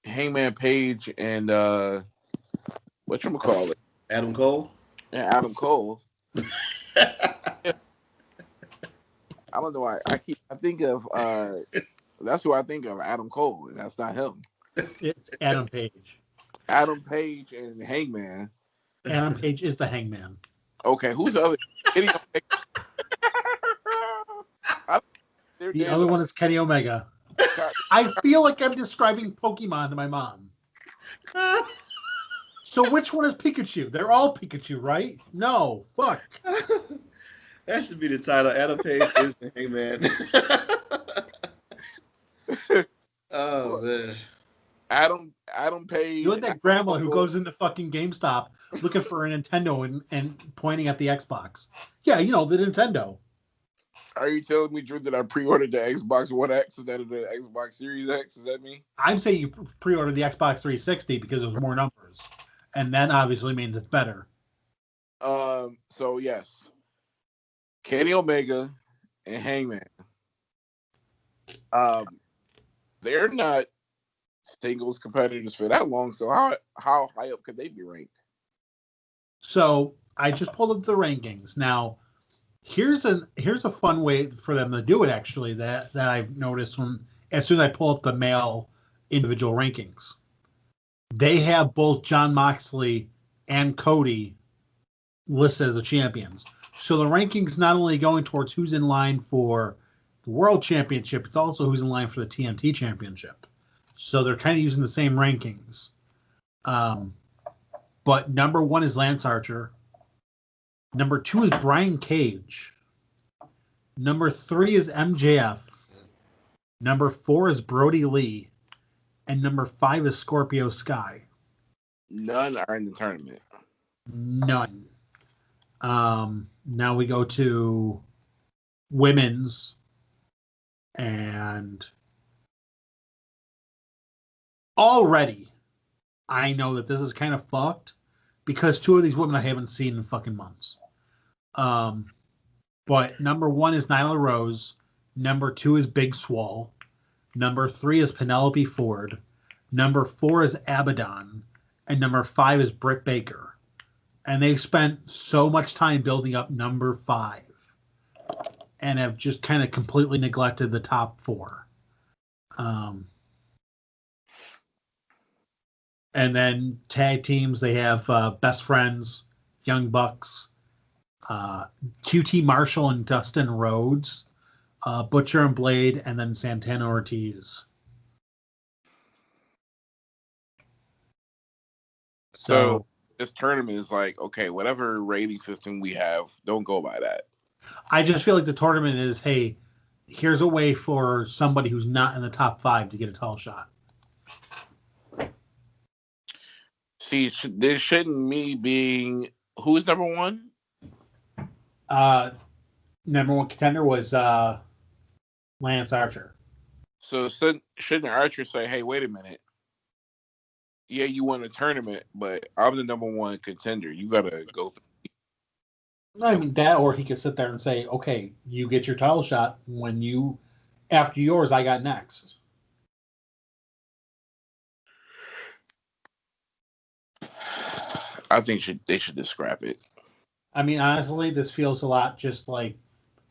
Hangman Page and whatchamacallit? Adam Cole? And Adam Cole. I don't know why I think of that's who I think of, Adam Cole, and that's not him. It's Adam Page. Adam Page and Hangman. Adam Page is the Hangman. Okay, who's the other? The other one is Kenny Omega. I feel like I'm describing Pokemon to my mom. So which one is Pikachu? They're all Pikachu, right? No, fuck. That should be the title. Adam Page is the Hangman. Oh man. Adam Page. You're like that grandma who goes into fucking GameStop looking for a Nintendo and pointing at the Xbox. Yeah, the Nintendo. Are you telling me, Drew, that I pre-ordered the Xbox One X instead of the Xbox Series X? Is that me? I'm saying you pre-ordered the Xbox 360 because it was more numbers, and that obviously means it's better. So yes, Kenny Omega and Hangman. They're not singles competitors for that long. So how high up could they be ranked? So I just pulled up the rankings. Now, here's a fun way for them to do it. Actually, that I've noticed as soon as I pull up the male individual rankings, they have both Jon Moxley and Cody listed as the champions. So the rankings not only going towards who's in line for the World Championship, it's also who's in line for the TNT Championship. So they're kind of using the same rankings. But number 1 is Lance Archer. Number 2 is Brian Cage. Number 3 is MJF. Number 4 is Brody Lee. And number 5 is Scorpio Sky. None are in the tournament. None. Now we go to women's, and already I know that this is kind of fucked because 2 of these women I haven't seen in fucking months. But number 1 is Nyla Rose. Number 2 is Big Swole. Number 3 is Penelope Ford. Number 4 is Abaddon. And number 5 is Britt Baker. And they spent so much time building up number 5 and have just kind of completely neglected the top 4. And then tag teams, they have Best Friends, Young Bucks, QT Marshall and Dustin Rhodes, Butcher and Blade, and then Santana Ortiz. So this tournament is like, okay, whatever rating system we have, don't go by that. I just feel like the tournament is, hey, here's a way for somebody who's not in the top 5 to get a tall shot. See, there shouldn't me being who's number 1? Number 1 contender was Lance Archer. So shouldn't Archer say, hey, wait a minute. Yeah, you won a tournament, but I'm the number 1 contender. You got to go through. I mean, that, or he could sit there and say, okay, you get your title shot after yours, I got next. I think they should just scrap it. I mean, honestly, this feels a lot just like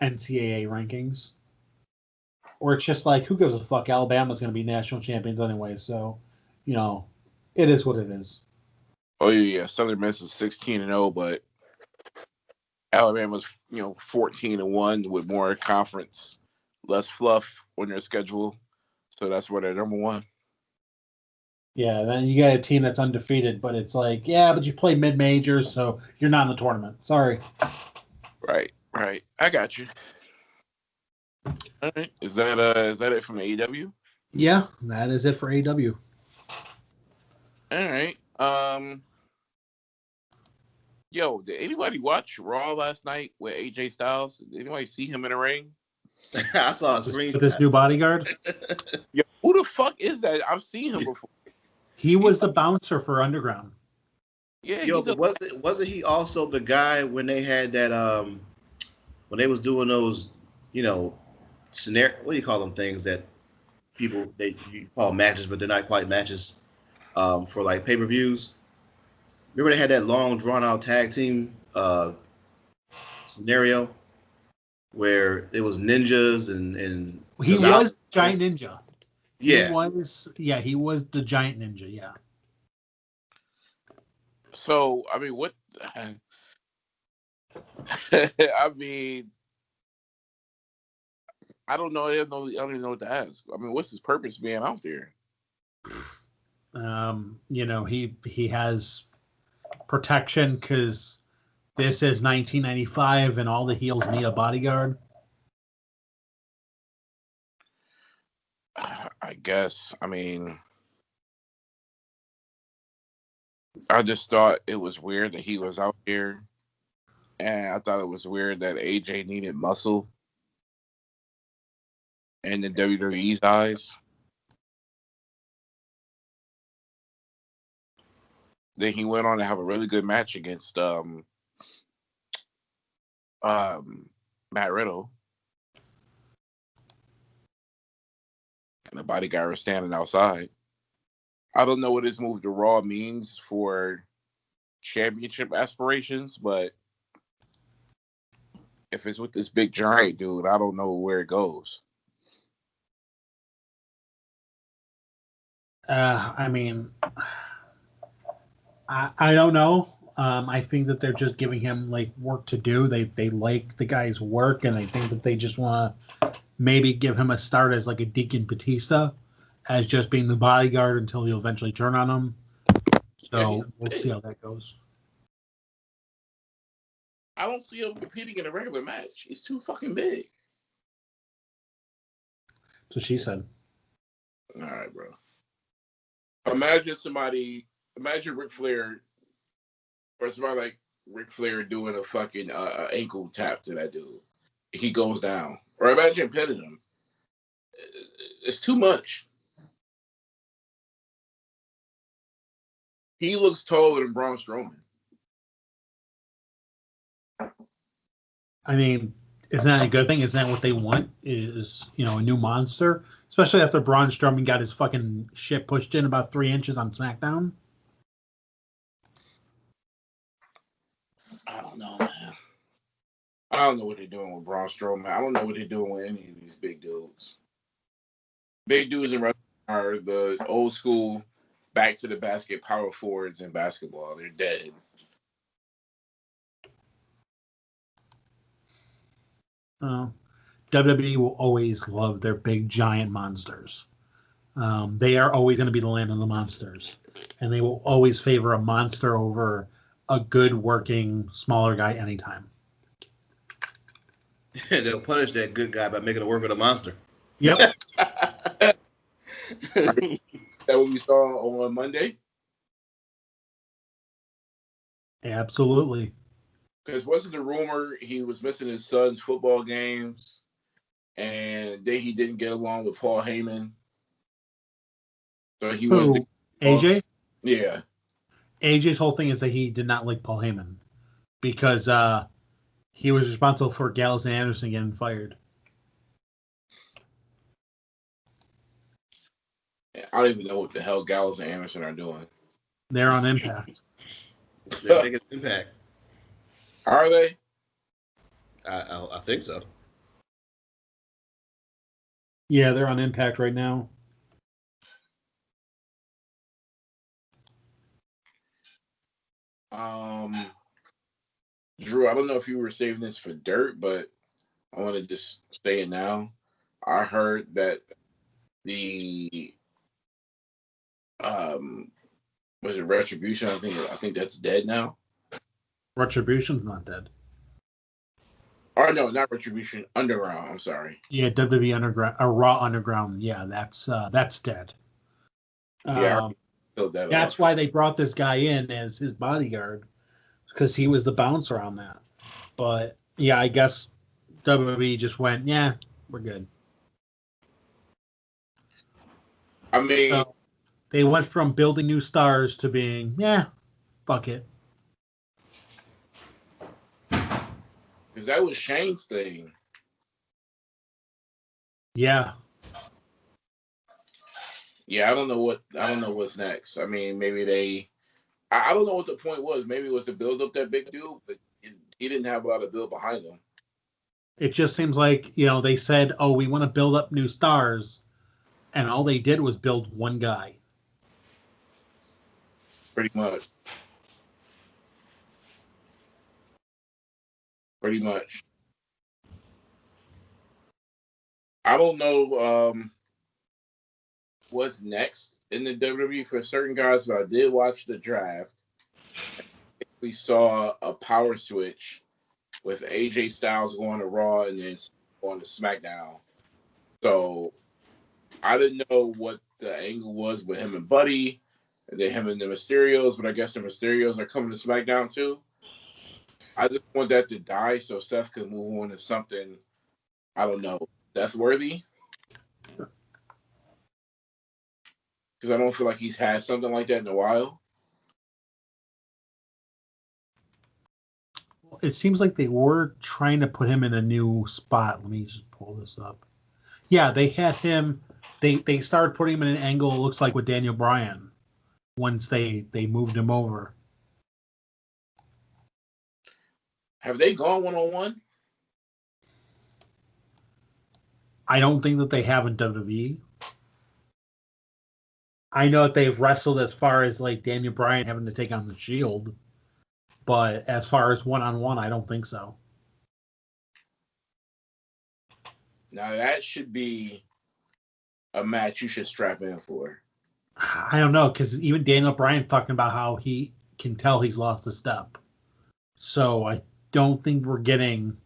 NCAA rankings. Or it's just like, who gives a fuck? Alabama's going to be national champions anyway, so, it is what it is. Oh, yeah. Southern Miss is 16-0, but Alabama's, 14-1 with more conference, less fluff on their schedule. So that's where they're number 1. Yeah, then you got a team that's undefeated, but it's like, yeah, but you play mid-majors, so you're not in the tournament. Sorry. Right. I got you. All right. Is that it from AEW? Yeah, that is it for AW. All right. Yo, did anybody watch Raw last night with AJ Styles? Did anybody see him in the ring? I saw a With this new screenshot. bodyguard. Yo, who the fuck is that? I've seen him before. He was the bouncer for Underground. Yeah, Yo, he's a. but wasn't he also the guy when they had that when they was doing those, you know, scenario, what do you call them things that people you call matches, but they're not quite matches, for like pay-per-views. Remember they had that long drawn out tag team scenario where it was ninjas and He was Giant Ninja. yeah. He was the Giant Ninja, yeah. So I mean, what? I mean, I don't know. I don't even know what to ask. I mean, what's his purpose being out there? He has protection because this is 1995 and all the heels need a bodyguard. I guess. I mean, I just thought it was weird that he was out there, and I thought it was weird that AJ needed muscle in the WWE's eyes. Then he went on to have a really good match against Matt Riddle, and the bodyguard was standing outside. I don't know what his move to Raw means for championship aspirations, but if it's with this big giant dude, I don't know where it goes. I mean, I don't know. I think that they're just giving him like work to do. They like the guy's work, and I think that they just want to maybe give him a start as like a Deacon Batista, as just being the bodyguard until he'll eventually turn on him. So we'll see how that goes. I don't see him competing in a regular match. He's too fucking big. So she said. All right, bro. Imagine Ric Flair, or somebody like Ric Flair doing a fucking ankle tap to that dude. He goes down. Or imagine pinning him. It's too much. He looks taller than Braun Strowman. I mean, isn't that a good thing? Isn't that what they want? Is a new monster, especially after Braun Strowman got his fucking shit pushed in about 3 inches on SmackDown. I don't know, man. I don't know what they're doing with Braun Strowman. I don't know what they're doing with any of these big dudes. Big dudes in wrestling are the old school back to the basket power forwards in basketball. They're dead. WWE will always love their big giant monsters. They are always going to be the land of the monsters, and they will always favor a monster over a good working smaller guy anytime. They'll punish that good guy by making it work with a monster. Yep. That what we saw on Monday? Absolutely. Because wasn't the rumor he was missing his son's football games, and then he didn't get along with Paul Heyman? So he Who? AJ? Yeah. AJ's whole thing is that he did not like Paul Heyman because he was responsible for Gallows and Anderson getting fired. I don't even know what the hell Gallows and Anderson are doing. They're on Impact. They're making an impact. Are they? I think so. Yeah, they're on Impact right now. Drew, I don't know if you were saving this for dirt, but I want to just say it now. I heard that the Was it Retribution? I think that's dead now. Retribution's not dead. Or no, not Retribution. Underground. I'm sorry. Yeah, WWE Underground or Raw Underground. Yeah, that's dead. Yeah, killed that That's off. why they brought this guy in as his bodyguard, because he was the bouncer on that. But yeah, I guess WWE just went, yeah, we're good. I mean, So they went from building new stars to being, yeah, fuck it. because that was Shane's thing. Yeah. Yeah, I don't know what's next. I mean, maybe I don't know what the point was. Maybe it was to build up that big dude, but he didn't have a lot of build behind him. It just seems like, they said, oh, we want to build up new stars. And all they did was build one guy. Pretty much. I don't know what's next in the WWE for certain guys, but I did watch the draft. We saw a power switch with AJ Styles going to Raw and then going to SmackDown. So I didn't know what the angle was with him and Buddy, and then him and the Mysterios, but I guess the Mysterios are coming to SmackDown too. I just want that to die so Seth could move on to something, I don't know, Seth worthy. Because I don't feel like he's had something like that in a while. It seems like they were trying to put him in a new spot. Let me just pull this up. Yeah, they had him. They started putting him in an angle. It looks like with Daniel Bryan. Once they moved him over. Have they gone 1-on-1? I don't think that they have in WWE. I know that they've wrestled as far as like Daniel Bryan having to take on the Shield, but as far as 1-on-1, I don't think so. Now that should be a match you should strap in for. I don't know, because even Daniel Bryan talking about how he can tell he's lost a step. So I don't think we're getting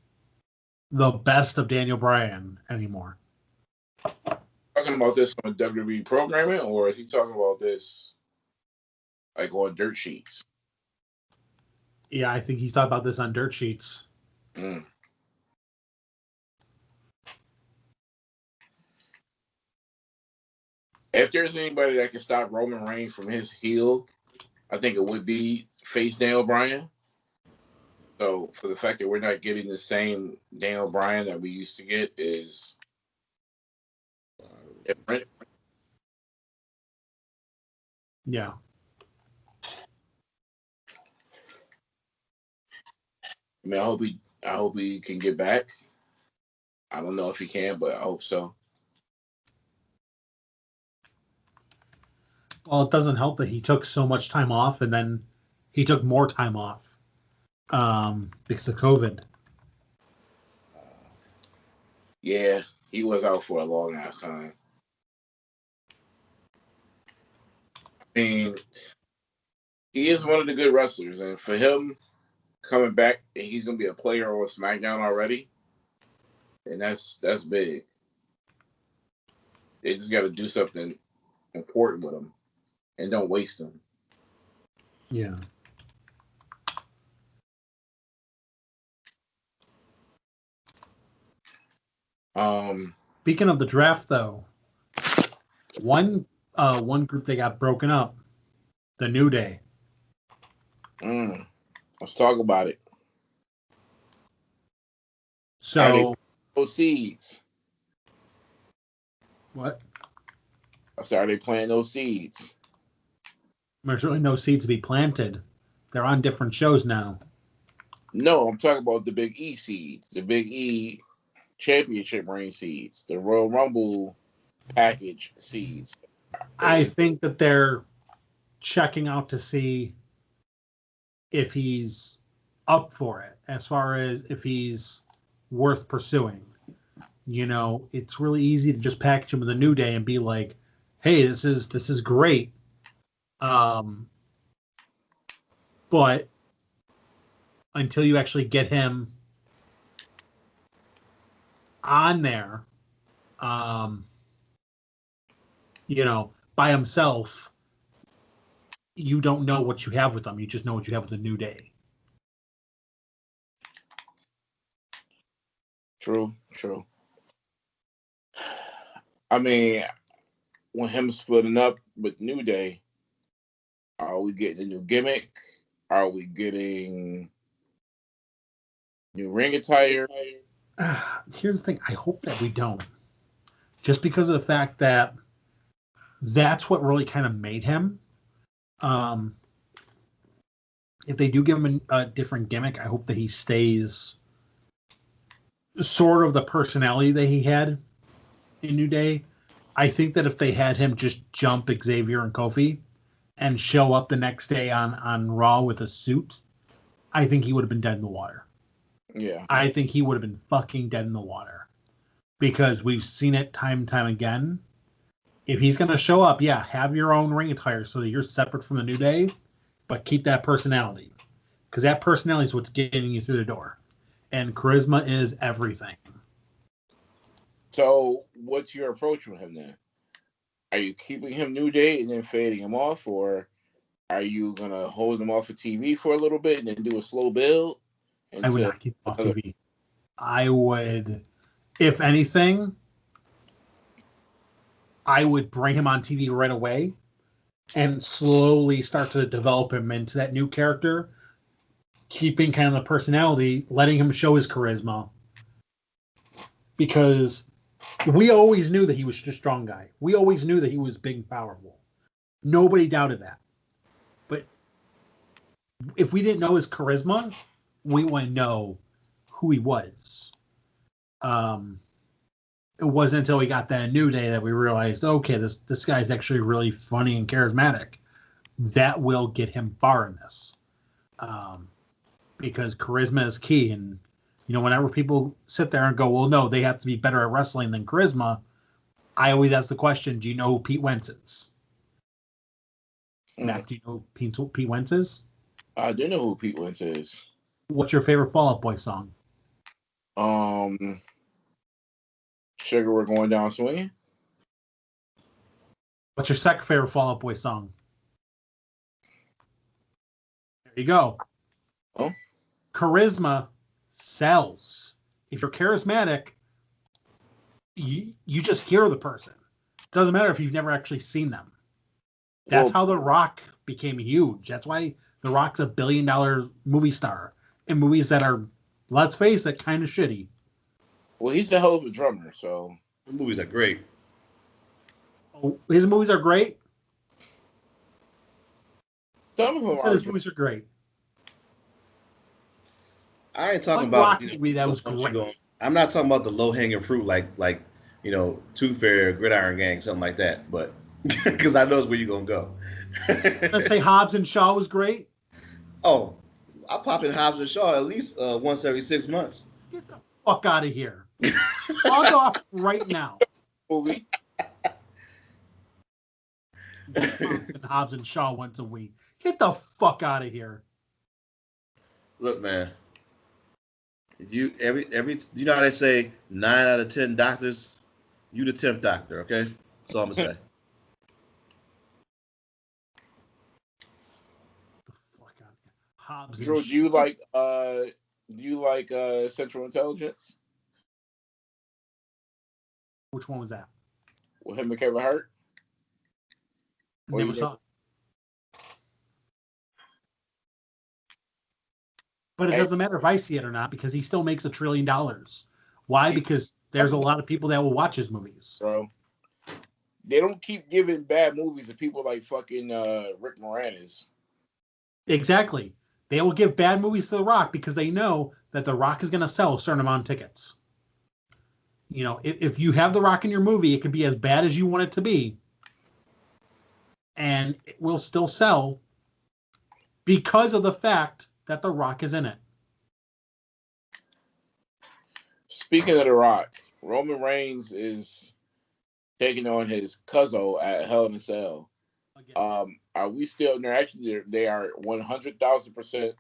the best of Daniel Bryan anymore. Talking about this on WWE programming, or is he talking about this like on dirt sheets? Yeah, I think he's talking about this on dirt sheets. Mm. If there's anybody that can stop Roman Reigns from his heel, I think it would be face Daniel Bryan. So for the fact that we're not getting the same Daniel Bryan that we used to get is different. Yeah. I mean, I hope he can get back. I don't know if he can, but I hope so. Well, it doesn't help that he took so much time off, and then he took more time off because of COVID. Yeah, he was out for a long ass time. I mean, he is one of the good wrestlers, and for him coming back and he's gonna be a player on SmackDown already, and that's big. They just got to do something important with him, and don't waste him. Yeah. Speaking of the draft, though, one group that got broken up, the New Day. Let's talk about it. So those seeds. What? I started planting those seeds. There's really no seeds to be planted. They're on different shows now. No, I'm talking about the Big E seeds, the Big E championship reign seeds, the Royal Rumble package seeds. I think that they're checking out to see if he's up for it, as far as if he's worth pursuing. It's really easy to just package him with a New Day and be like, hey, this is great, But until you actually get him on there, by himself, you don't know what you have with him. You just know what you have with the New Day. True. I mean, when him splitting up with New Day, are we getting a new gimmick? Are we getting new ring attire? Here's the thing. I hope that we don't. Just because of the fact that that's what really kind of made him. If they do give him a different gimmick, I hope that he stays sort of the personality that he had in New Day. I think that if they had him just jump Xavier and Kofi and show up the next day on Raw with a suit, I think he would have been dead in the water. Yeah. I think he would have been fucking dead in the water. Because we've seen it time and time again. If he's going to show up, yeah, have your own ring attire so that you're separate from the New Day, but keep that personality. Because that personality is what's getting you through the door. And charisma is everything. So what's your approach with him then? Are you keeping him New Day and then fading him off, or are you going to hold him off of TV for a little bit and then do a slow build? I would not keep him off TV. I would, if anything, I would bring him on TV right away and slowly start to develop him into that new character, keeping kind of the personality, letting him show his charisma. Because we always knew that he was just a strong guy. We always knew that he was big and powerful. Nobody doubted that. But if we didn't know his charisma, we wouldn't know who he was. It wasn't until we got that New Day that we realized, okay, this guy's actually really funny and charismatic. That will get him far in this. Because charisma is key. And, whenever people sit there and go, well, no, they have to be better at wrestling than charisma, I always ask the question, do you know who Pete Wentz is? Mac, do you know who Pete Wentz is? I do know who Pete Wentz is. What's your favorite Fall Out Boy song? Sugar, We're Going Down Swinging. What's your second favorite Fall Out Boy song? There you go. Oh. Charisma sells. If you're charismatic, you just hear the person. It doesn't matter if you've never actually seen them. That's how The Rock became huge. That's why The Rock's a $1 billion movie star in movies that are, let's face it, kind of shitty. Well, he's a hell of a drummer, so. The movies are great. Oh, his movies are great? Some of them are. His movies are great. I ain't talking What about Rock movie that was great. I'm not talking about the low hanging fruit like Tooth Fairy, Gridiron Gang, something like that. But because I know it's where you're gonna go. Let's say Hobbs and Shaw was great. Oh, I pop in Hobbs and Shaw at least once every 6 months. Get the fuck out of here. Log off right now. Movie. And Hobbs and Shaw once a week. Get the fuck out of here. Look, man. You know how they say 9 out of 10 doctors, you the 10th doctor, okay? That's all I'm gonna say. The fuck out of here. Hobbs Drew, and do you like Central Intelligence? Which one was that? With him and Kevin Hart? Never saw it. But it doesn't matter if I see it or not because he still makes $1 trillion. Why? Because there's a lot of people that will watch his movies. Bro, they don't keep giving bad movies to people like fucking Rick Moranis. Exactly. They will give bad movies to The Rock because they know that The Rock is going to sell a certain amount of tickets. If you have The Rock in your movie, it could be as bad as you want it to be. And it will still sell because of the fact that The Rock is in it. Speaking of The Rock, Roman Reigns is taking on his cousin at Hell in a Cell. Are we still? No, actually, they are 100,000%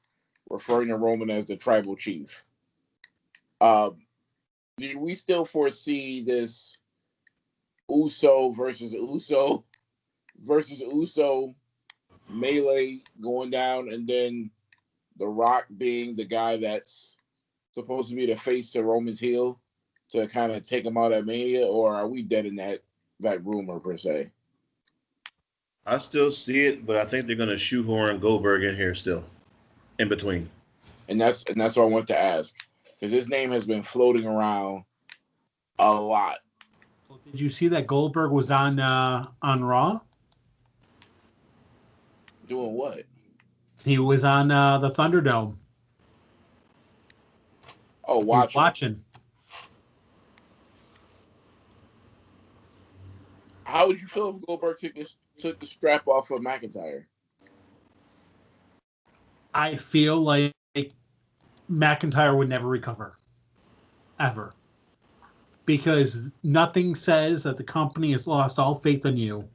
referring to Roman as the tribal chief. Do we still foresee this Uso versus Uso melee going down, and then The Rock being the guy that's supposed to be the face to Roman's heel to kind of take him out at Mania, or are we dead in that rumor per se? I still see it, but I think they're going to shoehorn Goldberg in here still, in between. And that's what I want to ask, because his name has been floating around a lot. Did you see that Goldberg was on Raw? Doing what? He was on the Thunderdome. Oh, watching. How would you feel if Goldberg took the strap off of McIntyre? I feel like McIntyre would never recover. Ever. Because nothing says that the company has lost all faith in you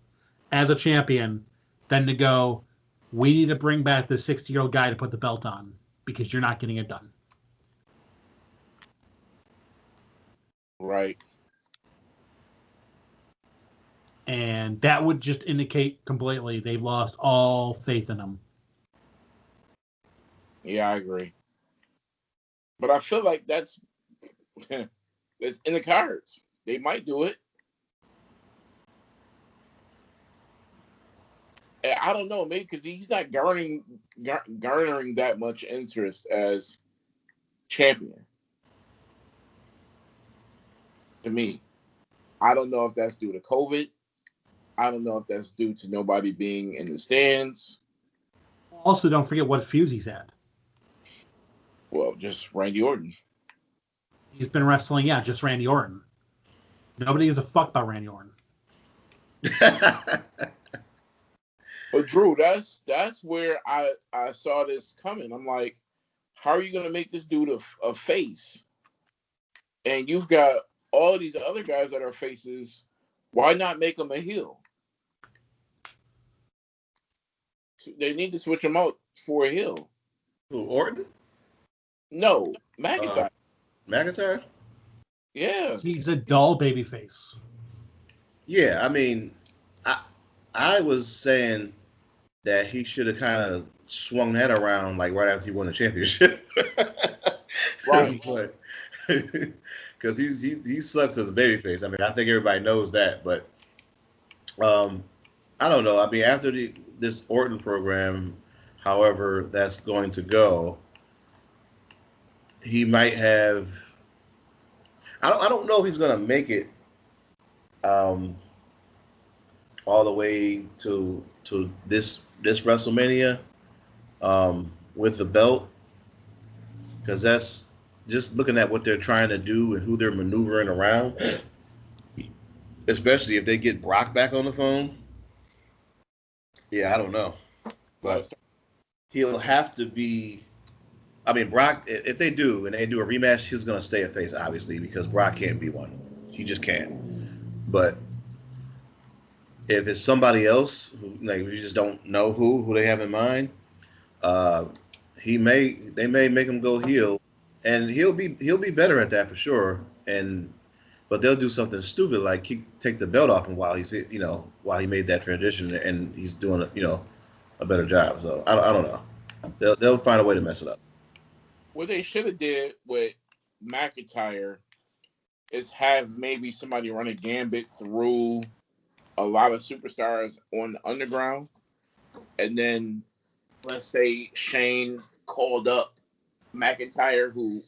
as a champion than to go, we need to bring back the 60-year-old guy to put the belt on because you're not getting it done. Right. And that would just indicate completely they've lost all faith in him. Yeah, I agree. But I feel like that's it's in the cards. They might do it. I don't know, maybe because he's not garnering that much interest as champion. To me, I don't know if that's due to COVID. I don't know if that's due to nobody being in the stands. Also, don't forget what feuds he's had. Well, just Randy Orton. He's been wrestling, just Randy Orton. Nobody gives a fuck about Randy Orton. But Drew, that's where I saw this coming. I'm like, how are you going to make this dude a face? And you've got all these other guys that are faces. Why not make him a heel? They need to switch him out for a heel. Who, Orton? No, McIntyre. McIntyre? Yeah. He's a dull babyface. Yeah, I mean, I was saying that he should have kind of swung that around like right after he won the championship. Right. Because he sucks as a babyface. I mean, I think everybody knows that, but I don't know. I mean, after this Orton program, however that's going to go, he might have. I don't know if he's going to make it all the way to this WrestleMania with the belt, because that's just looking at what they're trying to do and who they're maneuvering around, especially if they get Brock back on the phone. Yeah, I don't know, but he'll have to be. I mean, Brock, if they do, and they do a rematch, he's going to stay a face, obviously, because Brock can't be one. He just can't. But if it's somebody else, like you just don't know who they have in mind, they may make him go heel, and he'll be better at that for sure. But they'll do something stupid like take the belt off him while he made that transition, and he's doing a better job. So I don't know. They'll find a way to mess it up. What they should have did with McIntyre is have maybe somebody run a gambit through a lot of superstars on the underground, and then let's say Shane called up McIntyre, who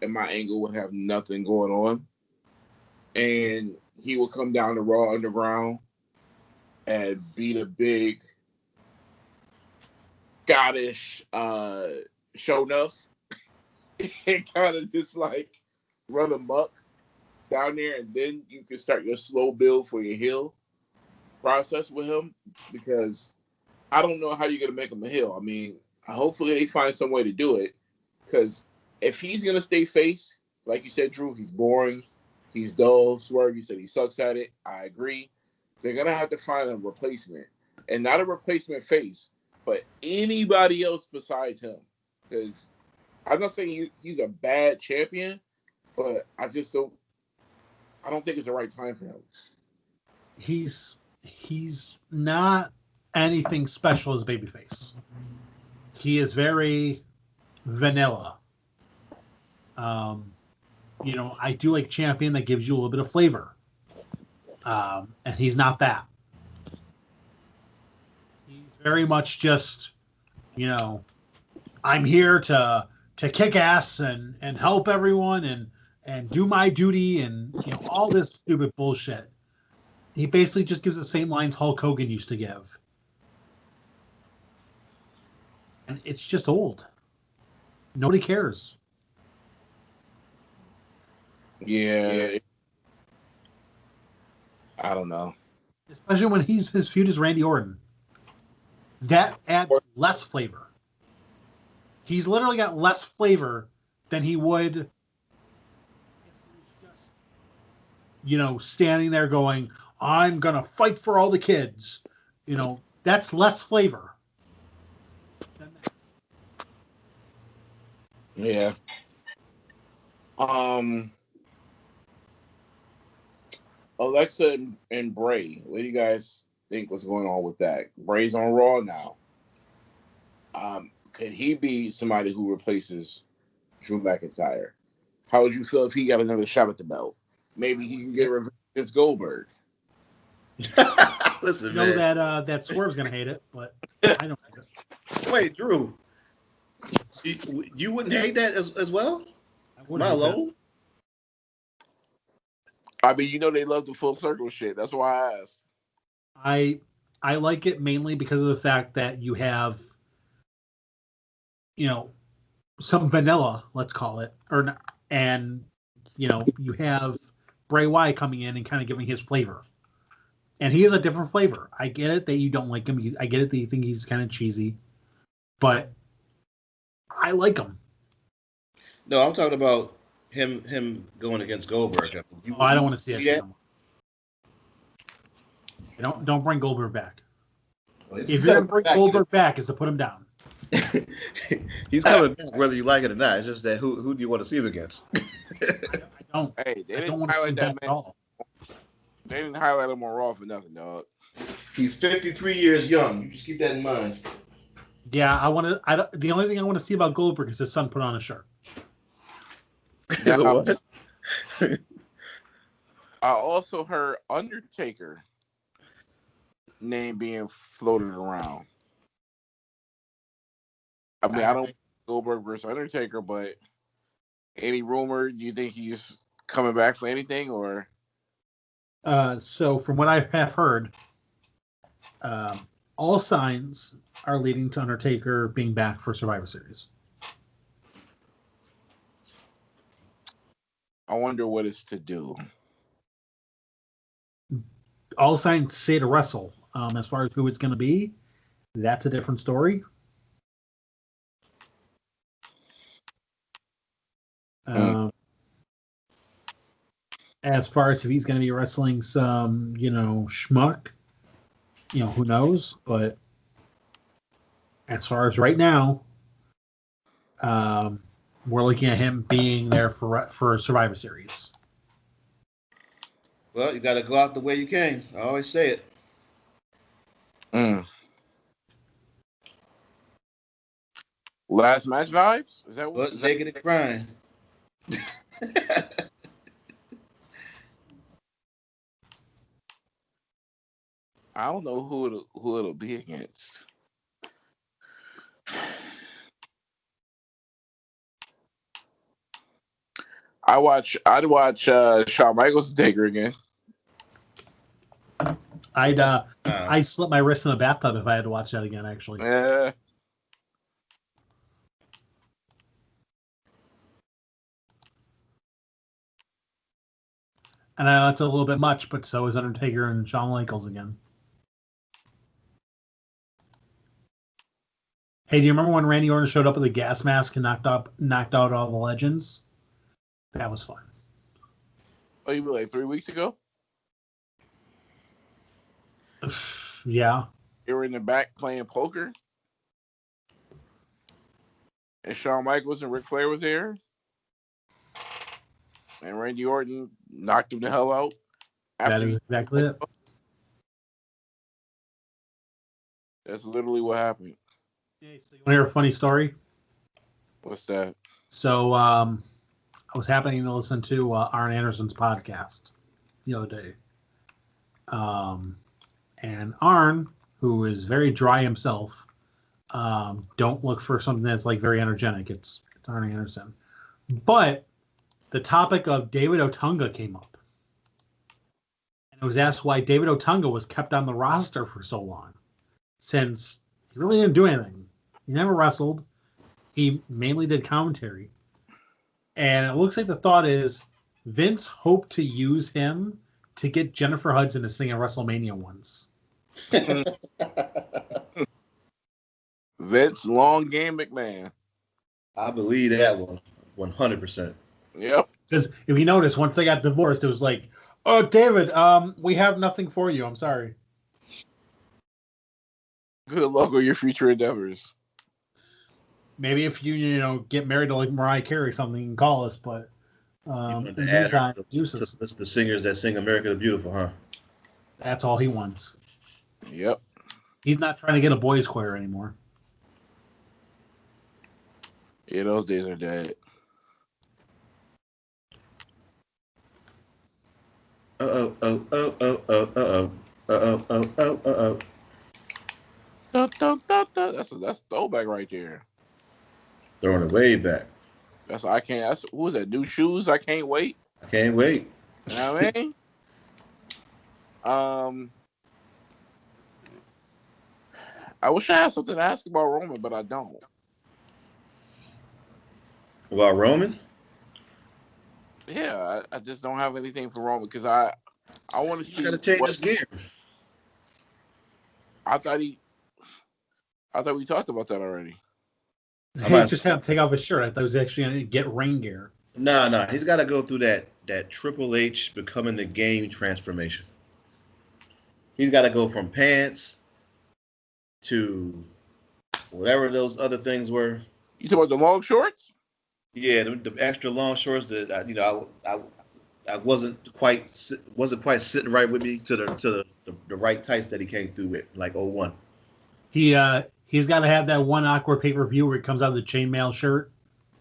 in my angle would have nothing going on, and he would come down to Raw Underground and beat a big Scottish show enough and kind of just like run amok down there, and then you can start your slow build for your heel process with him, because I don't know how you're going to make him a heel. I mean, hopefully they find some way to do it, because if he's going to stay face, like you said, Drew, he's boring, he's dull. Swerve, you said he sucks at it. I agree. They're going to have to find a replacement. and not a replacement face, but anybody else besides him. Because I'm not saying he's a bad champion, but I just don't. I don't think it's the right time for him. He's not anything special as a babyface. He is very vanilla. I do like champion that gives you a little bit of flavor. And he's not that. He's very much just, I'm here to kick ass and help everyone and do my duty and all this stupid bullshit. He basically just gives the same lines Hulk Hogan used to give. And it's just old. Nobody cares. Yeah. I don't know. Especially when his feud is Randy Orton. That adds less flavor. He's literally got less flavor than he would if he was just, standing there going, I'm going to fight for all the kids. That's less flavor than that. Yeah. Alexa and Bray, what do you guys think was going on with that? Bray's on Raw now. Could he be somebody who replaces Drew McIntyre? How would you feel if he got another shot at the belt? Maybe he can get revenge against Goldberg. Listen, I know man. that Swerve's gonna hate it, but I don't hate it. Wait, Drew, you wouldn't hate that as well? I wouldn't Am I hate that. alone? I mean, they love the full circle shit. That's why I asked. I like it mainly because of the fact that you have, some vanilla, let's call it, and you have Bray Wyatt coming in and kind of giving his flavor, and he is a different flavor. I get it that you don't like him. I get it that you think he's kind of cheesy, but I like him. No, I'm talking about him going against Goldberg. I don't want to see that. that shit no more. Don't bring Goldberg back. Well, if you're gonna bring Goldberg back, is to put him down. He's coming back whether you like it or not. It's just that who do you want to see him against? I don't. Hey, I don't want to see him back at all. They didn't highlight him on Raw for nothing, dog. He's 53 years young. You just keep that in mind. Yeah, the only thing I want to see about Goldberg is his son put on a shirt. Now, I also heard Undertaker name being floated around. I mean, I don't Goldberg versus Undertaker, but any rumor? Do you think he's coming back for anything, or? So from what I have heard, all signs are leading to Undertaker being back for Survivor Series. I wonder what it's to do. All signs say to wrestle. As far as who it's going to be, that's a different story. As far as if he's going to be wrestling some, schmuck, who knows? But as far as right now, we're looking at him being there for Survivor Series. Well, you got to go out the way you came. I always say it. Last match vibes? Is that what? Naked and crying. I don't know who it'll be against. I'd watch Shawn Michaels Taker again. I'd slip my wrist in a bathtub if I had to watch that again, actually. Yeah. And I know that's a little bit much, but so is Undertaker and Shawn Michaels again. Hey, do you remember when Randy Orton showed up with a gas mask and knocked out all the legends? That was fun. Oh, you mean like 3 weeks ago? Yeah. they were in the back playing poker, and Shawn Michaels and Ric Flair was there, and Randy Orton knocked him the hell out. That is exactly it. That's literally what happened. Yeah, so you want to hear a funny story? What's that? So I was happening to listen to Arn Anderson's podcast the other day. And Arn, who is very dry himself, don't look for something that's like very energetic. It's Arn Anderson. But the topic of David Otunga came up. And it was asked why David Otunga was kept on the roster for so long. Since he really didn't do anything. He never wrestled. He mainly did commentary. And it looks like the thought is Vince hoped to use him to get Jennifer Hudson to sing at WrestleMania once. Vince Long Game McMahon. I believe that one 100%. Yep. Because if you notice, once they got divorced, it was like, oh, David, we have nothing for you. I'm sorry. Good luck with your future endeavors. Maybe if you get married to like Mariah Carey or something, you can call us. But in the meantime, deuces. That's the singers that sing "America the Beautiful," huh? That's all he wants. Yep. He's not trying to get a boys' choir anymore. Yeah, those days are dead. That's throwback right there. Throwing it way back. That's I can't. That's who was that? New shoes. I can't wait. I can't wait. You know what I mean? I wish I had something to ask about Roman, but I don't. About Roman? Yeah, I just don't have anything for Roman because I want to see. You got to change his gear. I thought we talked about that already. He just had to take off his shirt. I thought he was actually going to get rain gear. No. He's got to go through that Triple H becoming the game transformation. He's got to go from pants to whatever those other things were. You talking about the long shorts? Yeah, the extra long shorts that I wasn't quite sitting right with me to the right tights that he came through with, like 01. He's got to have that one awkward pay-per-view where he comes out of the chainmail shirt.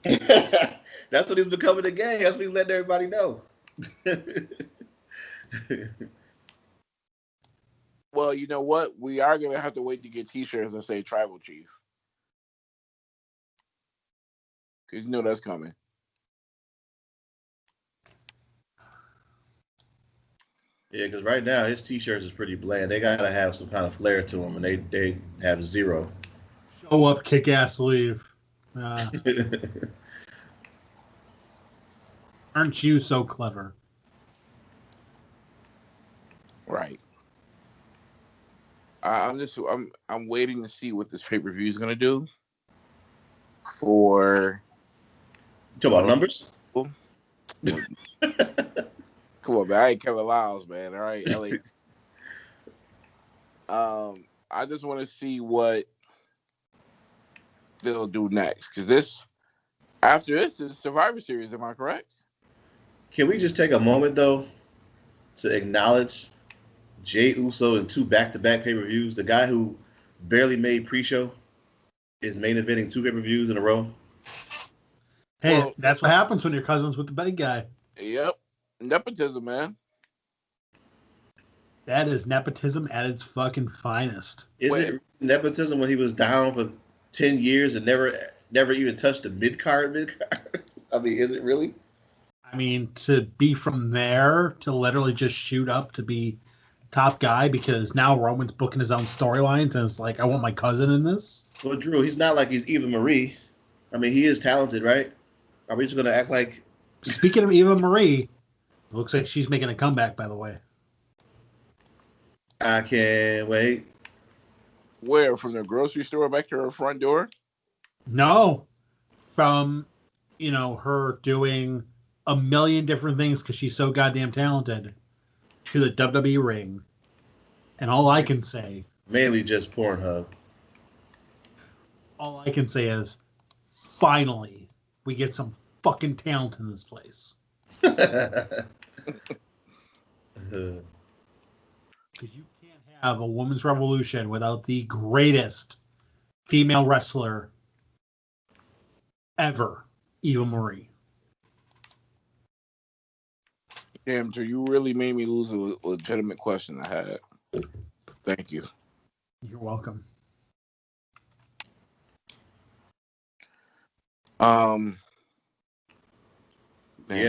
That's what he's becoming the game. That's what he's letting everybody know. Well, you know what? We are going to have to wait to get T-shirts that say Tribal Chief. Because you know that's coming. Yeah, because right now his T-shirts is pretty bland. They got to have some kind of flair to them, and they have zero. Show up, kick ass, leave. Aren't you so clever? Right. I'm waiting to see what this pay-per-view is going to do for. You talk about numbers? Come on, man. I ain't Kevin Lyles, man. All right, LA. I just want to see what they'll do next because after this is Survivor Series. Am I correct? Can we just take a moment though to acknowledge Jey Uso in 2 back-to-back pay-per-views? The guy who barely made pre-show is main eventing 2 pay-per-views in a row. Hey, that's what happens when you're cousins with the big guy. Yep. Nepotism, man. That is nepotism at its fucking finest. Is it nepotism when he was down for 10 years and never even touched the mid-card? I mean, is it really? I mean, to be from there to literally just shoot up to be top guy because now Roman's booking his own storylines and it's like, I want my cousin in this. Well, Drew, he's not like he's Eva Marie. I mean, he is talented, right? Are we just going to act like... Speaking of Eva Marie, it looks like she's making a comeback, by the way. I can't wait. Where? From the grocery store back to her front door? No. From, her doing a million different things because she's so goddamn talented to the WWE ring. And all I can say Mainly just Pornhub. All I can say is, finally, we get some fucking talent in this place. Because you can't have a women's revolution without the greatest female wrestler ever, Eva Marie. Damn, Drew, you really made me lose a legitimate question I had. Thank you. You're welcome. Yeah,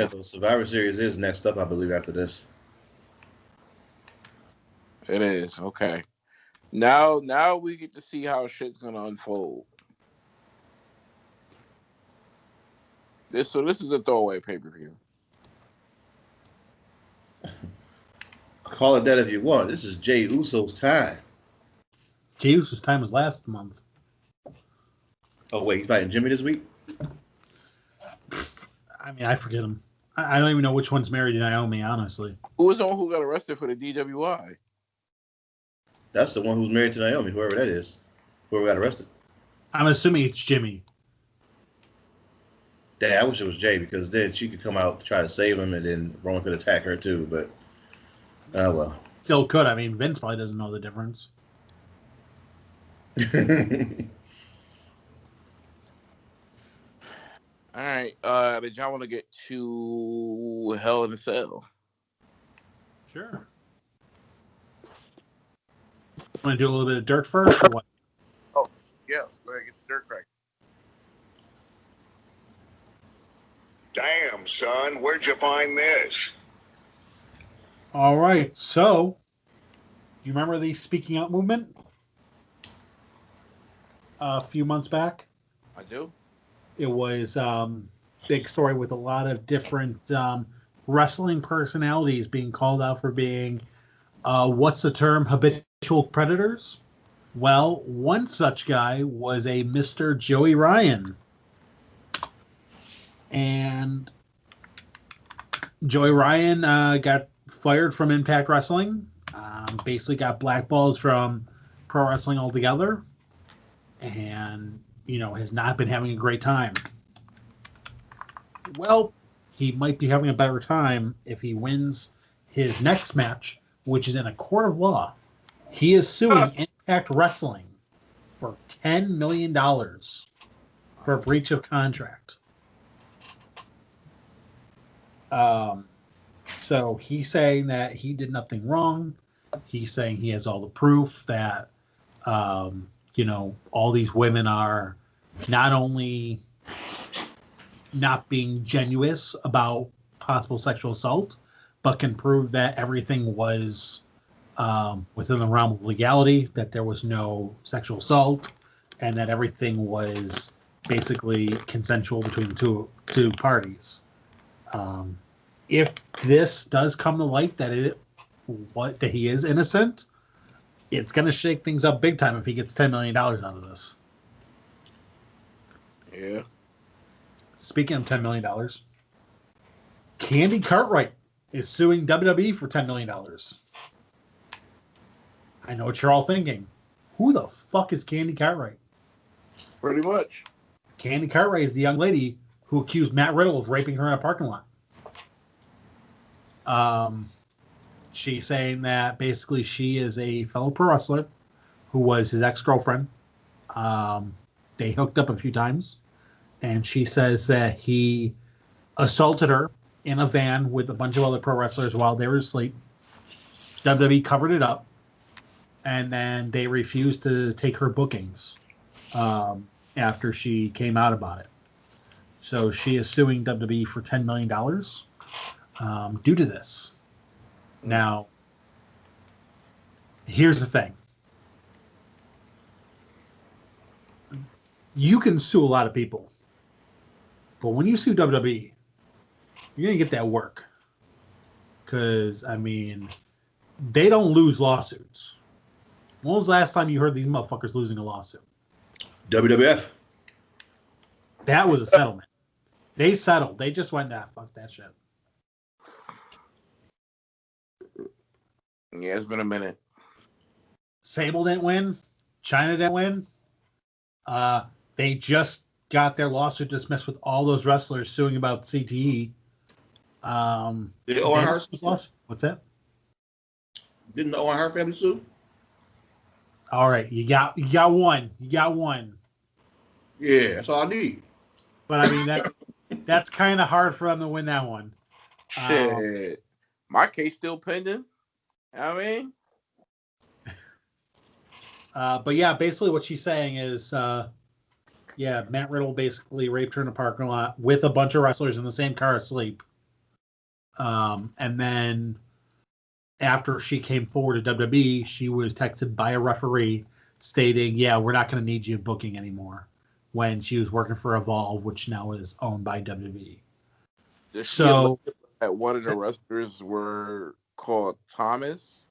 the Survivor Series is next up, I believe, after this. It is. Okay. Now we get to see how shit's gonna unfold. This is a throwaway pay-per-view. Call it that if you want. This is Jey Uso's time. Jey Uso's time was last month. Oh, wait, he's fighting Jimmy this week? I mean, I forget him. I don't even know which one's married to Naomi, honestly. Who was the one who got arrested for the DWI? That's the one who's married to Naomi, whoever that is. Whoever got arrested. I'm assuming it's Jimmy. Dang, I wish it was Jay, because then she could come out to try to save him, and then Roman could attack her too, but well. Still could. I mean, Vince probably doesn't know the difference. All right. Did y'all want to get to Hell in a Cell? Sure. Want to do a little bit of dirt first, or what? Oh, yeah. Go ahead, get the dirt crack. Damn, son, where'd you find this? All right. So, do you remember the Speaking Out movement a few months back? I do. It was big story with a lot of different wrestling personalities being called out for being, what's the term, habitual predators? Well, one such guy was a Mr. Joey Ryan. And Joey Ryan got fired from Impact Wrestling, basically got blackballed from pro wrestling altogether, and has not been having a great time. Well, he might be having a better time if he wins his next match, which is in a court of law. He is suing Impact Wrestling for $10 million for a breach of contract. So he's saying that he did nothing wrong. He's saying he has all the proof that, all these women are not only not being genuine about possible sexual assault, but can prove that everything was within the realm of legality, that there was no sexual assault, and that everything was basically consensual between the two parties. If this does come to light that he is innocent, it's going to shake things up big time if he gets $10 million out of this. Yeah. Speaking of $10 million, Candy Cartwright is suing WWE for $10 million. I know what you're all thinking. Who the fuck is Candy Cartwright? Pretty much. Candy Cartwright is the young lady who accused Matt Riddle of raping her in a parking lot. She's saying that basically she is a fellow pro wrestler who was his ex-girlfriend. They hooked up a few times, and she says that he assaulted her in a van with a bunch of other pro wrestlers while they were asleep. WWE covered it up, and then they refused to take her bookings after she came out about it. So she is suing WWE for $10 million due to this. Now, here's the thing. You can sue a lot of people, but when you sue WWE, you're going to get that work. Because, I mean, they don't lose lawsuits. When was the last time you heard these motherfuckers losing a lawsuit? WWF. That was a settlement. They settled. They just went, fuck that shit. Yeah, it's been a minute. Sable didn't win. China didn't win. They just got their lawsuit dismissed with all those wrestlers suing about CTE. Did Owen Hart sue? What's that? Didn't the Owen Hart family sue? All right, you got one. You got one. Yeah, that's all I need. But I mean that's kind of hard for them to win that one. Shit, my case still pending. I mean, but yeah, basically what she's saying is, Matt Riddle basically raped her in a parking lot with a bunch of wrestlers in the same car asleep. And then after she came forward to WWE, she was texted by a referee stating, "Yeah, we're not going to need you booking anymore." When she was working for Evolve, which now is owned by WWE. So that one of the wrestlers were called Thomas.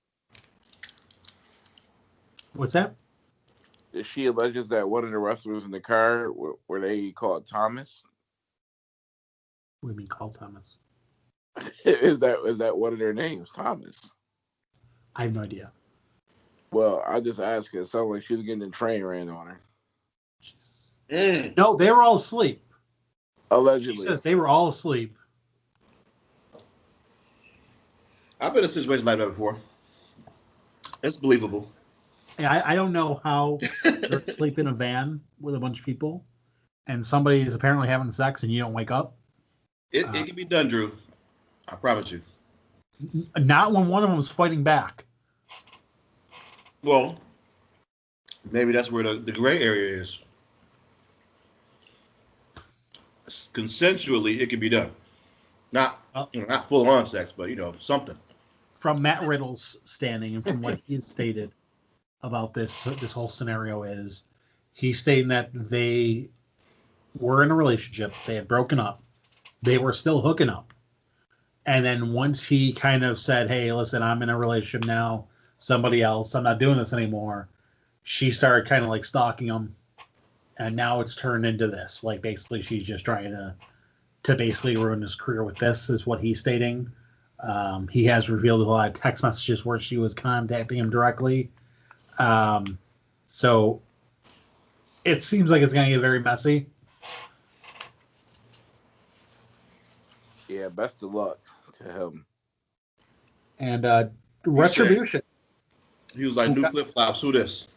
What's that? She alleges that one of the wrestlers in the car were they called Thomas? What do you mean called Thomas? Is that one of their names, Thomas? I have no idea. Well, I just asked her. It sounded like she was getting the train ran on her. No, they were all asleep. Allegedly. She says they were all asleep. I've been in a situation like that before. It's believable. I don't know how they're asleep in a van with a bunch of people and somebody is apparently having sex and you don't wake up. It can be done, Drew. I promise you. Not when one of them is fighting back. Well, maybe that's where the gray area is. Consensually, it can be done. Not full on sex, but something. From Matt Riddle's standing and from what he's stated about this whole scenario is he's stating that they were in a relationship, they had broken up, they were still hooking up. And then once he kind of said, "Hey, listen, I'm in a relationship now, somebody else, I'm not doing this anymore," she started kind of like stalking him. And now it's turned into this. Like basically she's just trying to basically ruin his career with this, is what he's stating. He has revealed a lot of text messages where she was contacting him directly. So it seems like it's going to get very messy. Yeah, best of luck to him. And Retribution. He was like, "New flip-flops, who this?"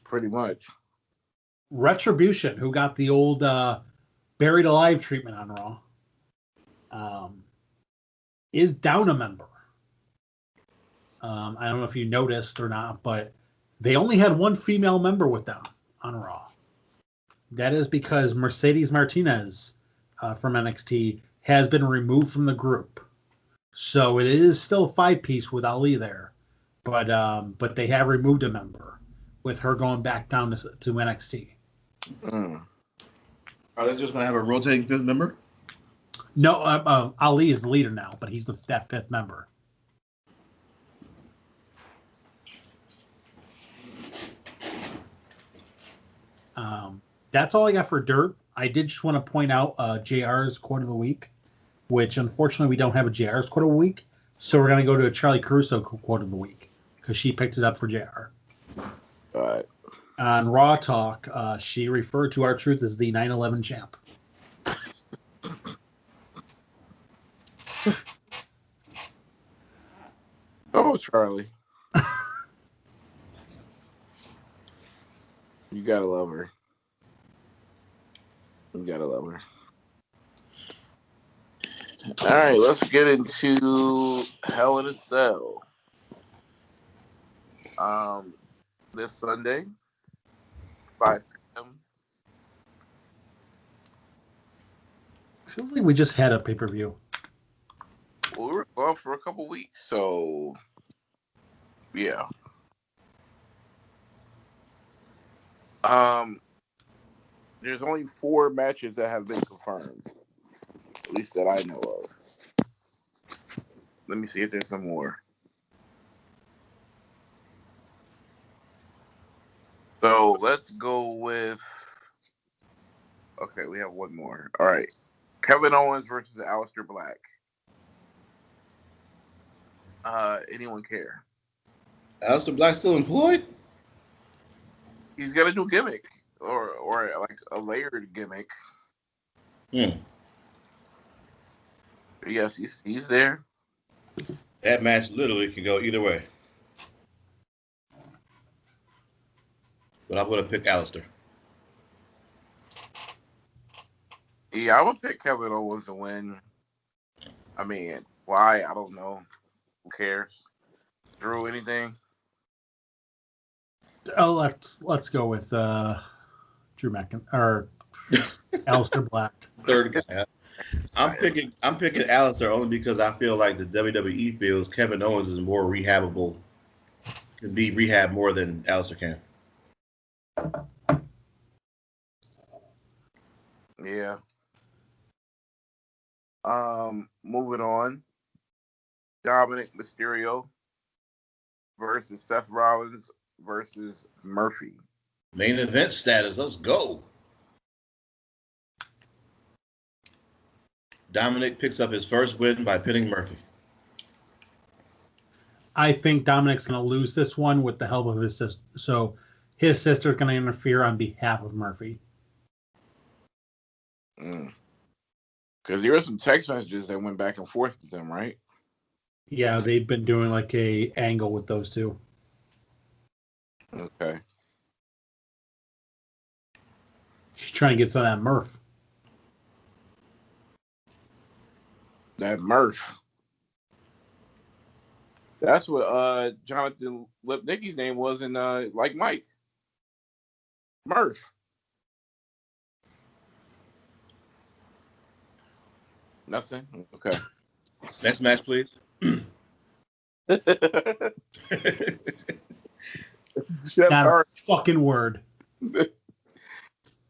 Pretty much. Retribution, who got the old buried alive treatment on Raw, is down a member. I don't know if you noticed or not, but they only had one female member with them on Raw. That is because Mercedes Martinez from NXT has been removed from the group. So it is still a 5-piece with Ali there, but they have removed a member with her going back down to NXT. Are they just going to have a rotating fifth member? No, Ali is the leader now, but he's that 5th member. That's all I got for dirt. I did just want to point out JR's quote of the week, which unfortunately we don't have a JR's quote of the week, so we're going to go to a Charlie Caruso quote of the week because she picked it up for JR. All right. On Raw Talk, she referred to R-Truth as the 9/11 champ. Oh, Charlie. You gotta love her. You gotta love her. All right, let's get into Hell in a Cell. This Sunday, 5 p.m. Feels like we just had a pay-per-view. Well, we were gone for a couple weeks, so yeah. There's only 4 matches that have been confirmed, at least that I know of. Let me see if there's some more. So let's go with. Okay, we have one more. All right, Kevin Owens versus Aleister Black. Anyone care? Aleister Black still employed? He's got a new gimmick, or like a layered gimmick. Hmm. Yes, he's there. That match literally can go either way. But I'm going to pick Aleister. Yeah, I would pick Kevin Owens to win. I mean, why? I don't know. Who cares? Drew, anything? Oh, let's go with Drew McIntyre or Aleister Black. Third guy. I'm picking Aleister only because I feel like the WWE feels Kevin Owens is more rehabbable, can be rehabbed more than Aleister can. Yeah. Moving on. Dominic Mysterio versus Seth Rollins versus Murphy. Main event status. Let's go. Dominic picks up his first win by pinning Murphy. I think Dominic's going to lose this one with the help of his sister. So his sister's going to interfere on behalf of Murphy. Because there were some text messages that went back and forth with them, right? Yeah, they've been doing like a angle with those two. Okay. She's trying to get some of that Murph. That Murph. That's what Jonathan Lipnicki's name was in Like Mike. Murph. Nothing? Okay. Next match, please. Jeff Not Hardy. a fucking word.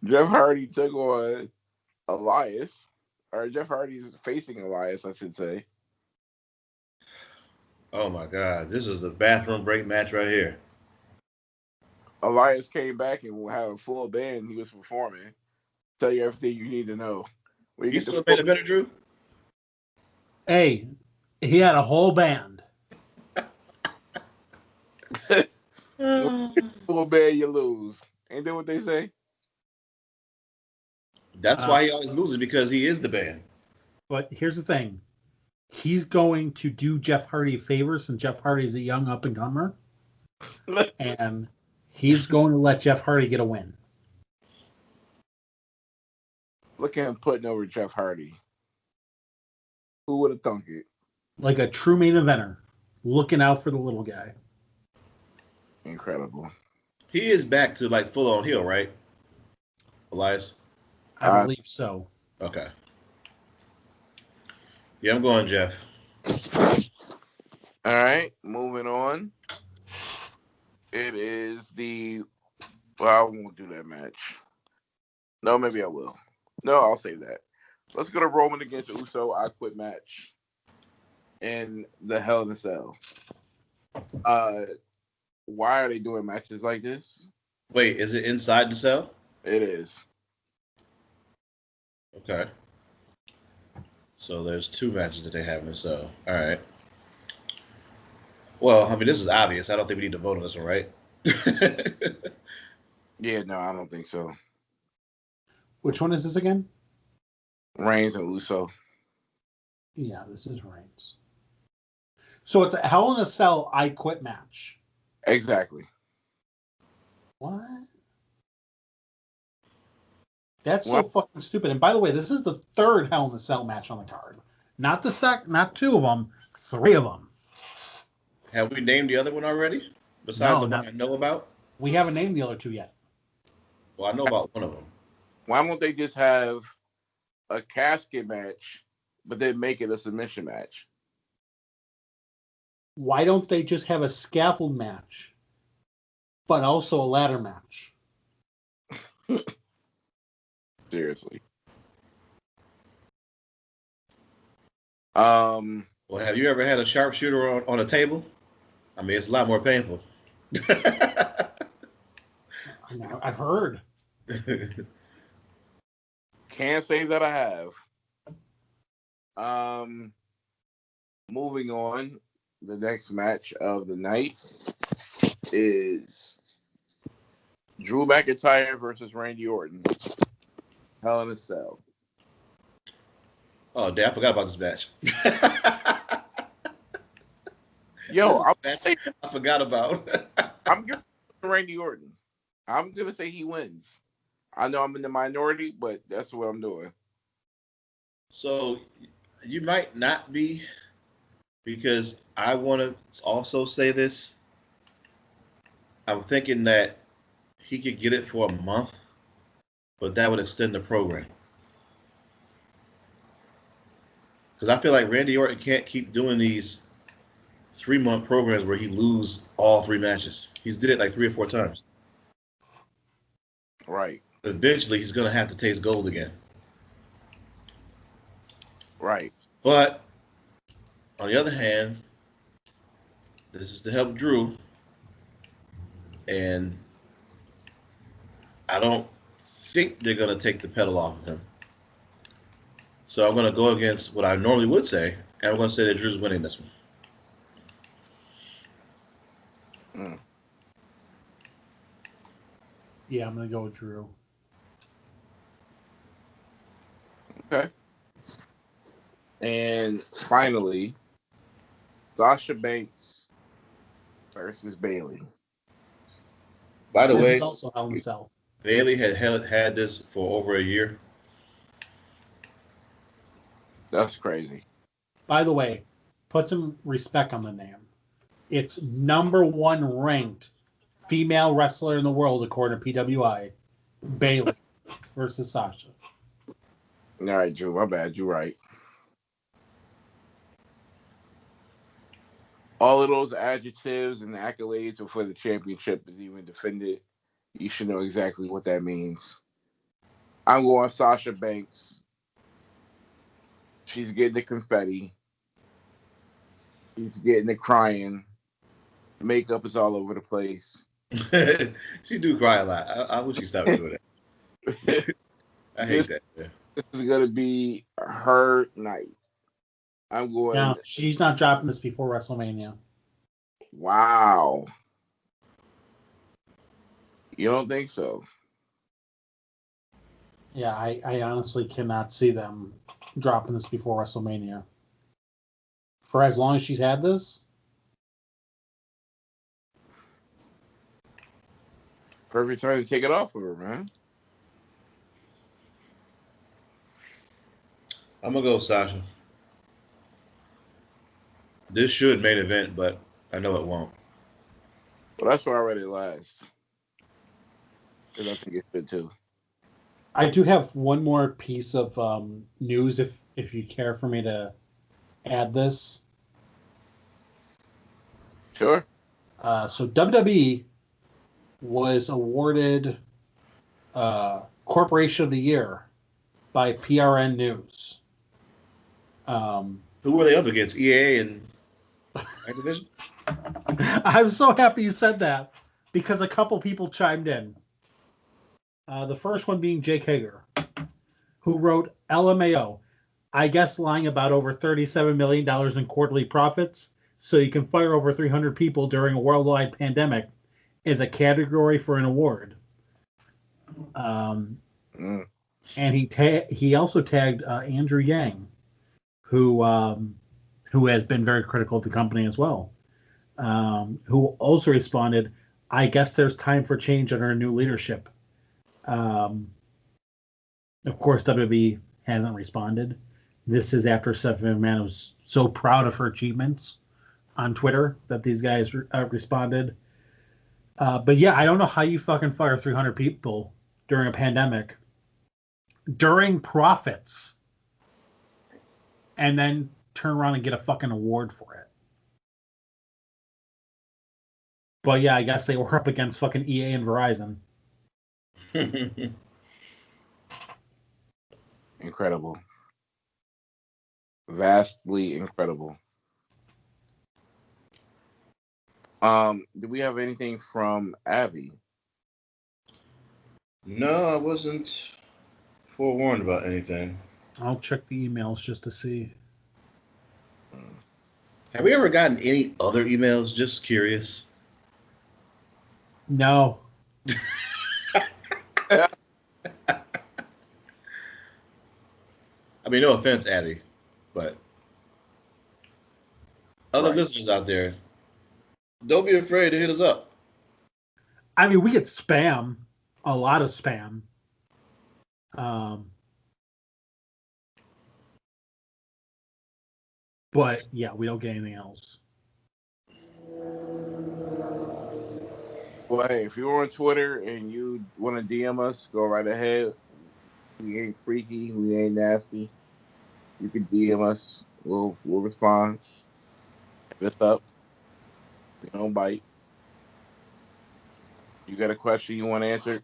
Jeff Hardy took on Elias. Or Jeff Hardy's facing Elias, I should say. Oh my God. This is the bathroom break match right here. Elias came back and had a full band he was performing. Tell you everything you need to know. You still made a better, Drew? Hey, he had a whole band. Full band, you lose. Ain't that what they say? That's why he always loses, because he is the band. But here's the thing. He's going to do Jeff Hardy a favor since Jeff Hardy is a young up-and-comer. And he's going to let Jeff Hardy get a win. Look at him putting over Jeff Hardy. Who would have thunk it? Like a true main eventer. Looking out for the little guy. Incredible. He is back to like full-on heel, right, Elias? I believe so. Okay. Yeah, I'm going Jeff. All right, moving on. It is the... Well, I won't do that match. No, maybe I will. No, I'll save that. Let's go to Roman against Uso. I Quit match. In the Hell in a Cell. Why are they doing matches like this? Wait, is it inside the cell? It is. Okay. So there's two matches that they have in the cell. All right. Well, I mean, this is obvious. I don't think we need to vote on this one, right? Yeah, no, I don't think so. Which one is this again? Reigns and Uso. Yeah, this is Reigns. So it's a Hell in a Cell I Quit match. Exactly. What? That's so fucking stupid. And by the way, this is the third Hell in a Cell match on the card. Not not two of them, three of them. Have we named the other one already? Besides No, the one I know about? We haven't named the other two yet. Well, I know about one of them. Why won't they just have a casket match, but then make it a submission match? Why don't they just have a scaffold match, but also a ladder match? Seriously. Well, have you ever had a sharpshooter on a table? I mean, it's a lot more painful. I've heard. Can't say that I have. Moving on. the next match of the night is Drew McIntyre versus Randy Orton. Hell in a Cell. Oh, damn, I forgot about this match. Yo, I forgot about. I'm giving it to Randy Orton. I'm gonna say he wins. I know I'm in the minority, but that's what I'm doing. So you might not be, because I want to also say this. I'm thinking that he could get it for a month, but that would extend the program. Because I feel like Randy Orton can't keep doing these 3-month programs where he lose all 3 matches. He's did it like 3 or 4 times. Right. Eventually, he's going to have to taste gold again. Right. But on the other hand, this is to help Drew, and I don't think they're going to take the pedal off of him. So I'm going to go against what I normally would say, and I'm going to say that Drew's winning this one. Yeah, I'm gonna go with Drew. Okay. And finally, Sasha Banks versus Bayley. By the This way, is also Hell in a Cell. Bayley had this for over a year. That's crazy. By the way, put some respect on the name. It's #1 ranked female wrestler in the world according to PWI. Bayley versus Sasha. All right, Drew, my bad. You're right. All of those adjectives and accolades before the championship is even defended. You should know exactly what that means. I'm going Sasha Banks. She's getting the confetti. She's getting the crying. Makeup is all over the place. She do cry a lot. I wish she stopped doing that. I hate that. Yeah. This is going to be her night. I'm going. Now, she's not dropping this before WrestleMania. Wow. You don't think so? Yeah, I honestly cannot see them dropping this before WrestleMania. For as long as she's had this? Perfect time to take it off of her, man. I'm gonna go with Sasha. This should main event, but I know it won't. Well, that's why I read it last. Because I think it should too. I do have one more piece of news if you care for me to add this. Sure. So WWE was awarded Corporation of the Year by PRN News. Who were they up against? EA and Activision? I'm so happy you said that because a couple people chimed in. The first one being Jake Hager, who wrote LMAO, I guess lying about over $37 million in quarterly profits so you can fire over 300 people during a worldwide pandemic is a category for an award. And he also tagged Andrew Yang, who has been very critical of the company as well, who also responded, I guess there's time for change under new leadership. Of course, WWE hasn't responded. This is after Stephanie McMahon was so proud of her achievements on Twitter that these guys responded. But yeah, I don't know how you fucking fire 300 people during a pandemic, during profits, and then turn around and get a fucking award for it. But yeah, I guess they were up against fucking EA and Verizon. Incredible. Vastly incredible. Do we have anything from Abby? No, I wasn't forewarned about anything. I'll check the emails just to see. Have we ever gotten any other emails? Just curious. No. I mean, no offense, Addy, but other listeners out there, don't be afraid to hit us up. I mean, we get spam, a lot of spam. But yeah, we don't get anything else. Well, hey, if you're on Twitter and you want to DM us, go right ahead. We ain't freaky, we ain't nasty. You can DM us. We'll respond. Hit us up. We don't bite. You got a question you want answered?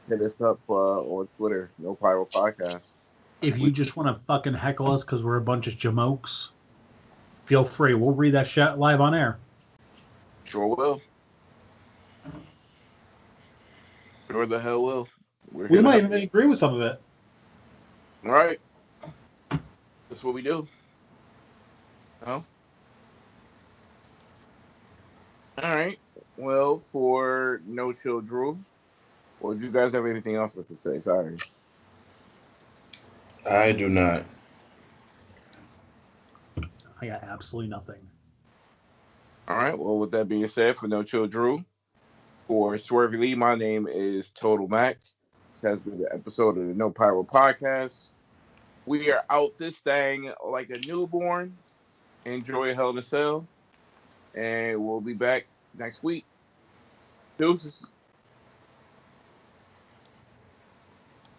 Hit us up on Twitter. No Pyro Podcast. If you just want to fucking heckle us because we're a bunch of jamokes, feel free. We'll read that shit live on air. Sure will. Sure the hell will. We might even agree with some of it. All right. That's what we do. Oh. All right. Well, for No Chill Drew, or do you guys have anything else to say? Sorry. I do not. I got absolutely nothing. All right. Well, with that being said, for No Chill Drew, for Swervy Lee, my name is Total Mac. This has been the episode of the No Pyro Podcast. We are out this thing like a newborn. Enjoy Hell in a Cell. And we'll be back next week. Deuces.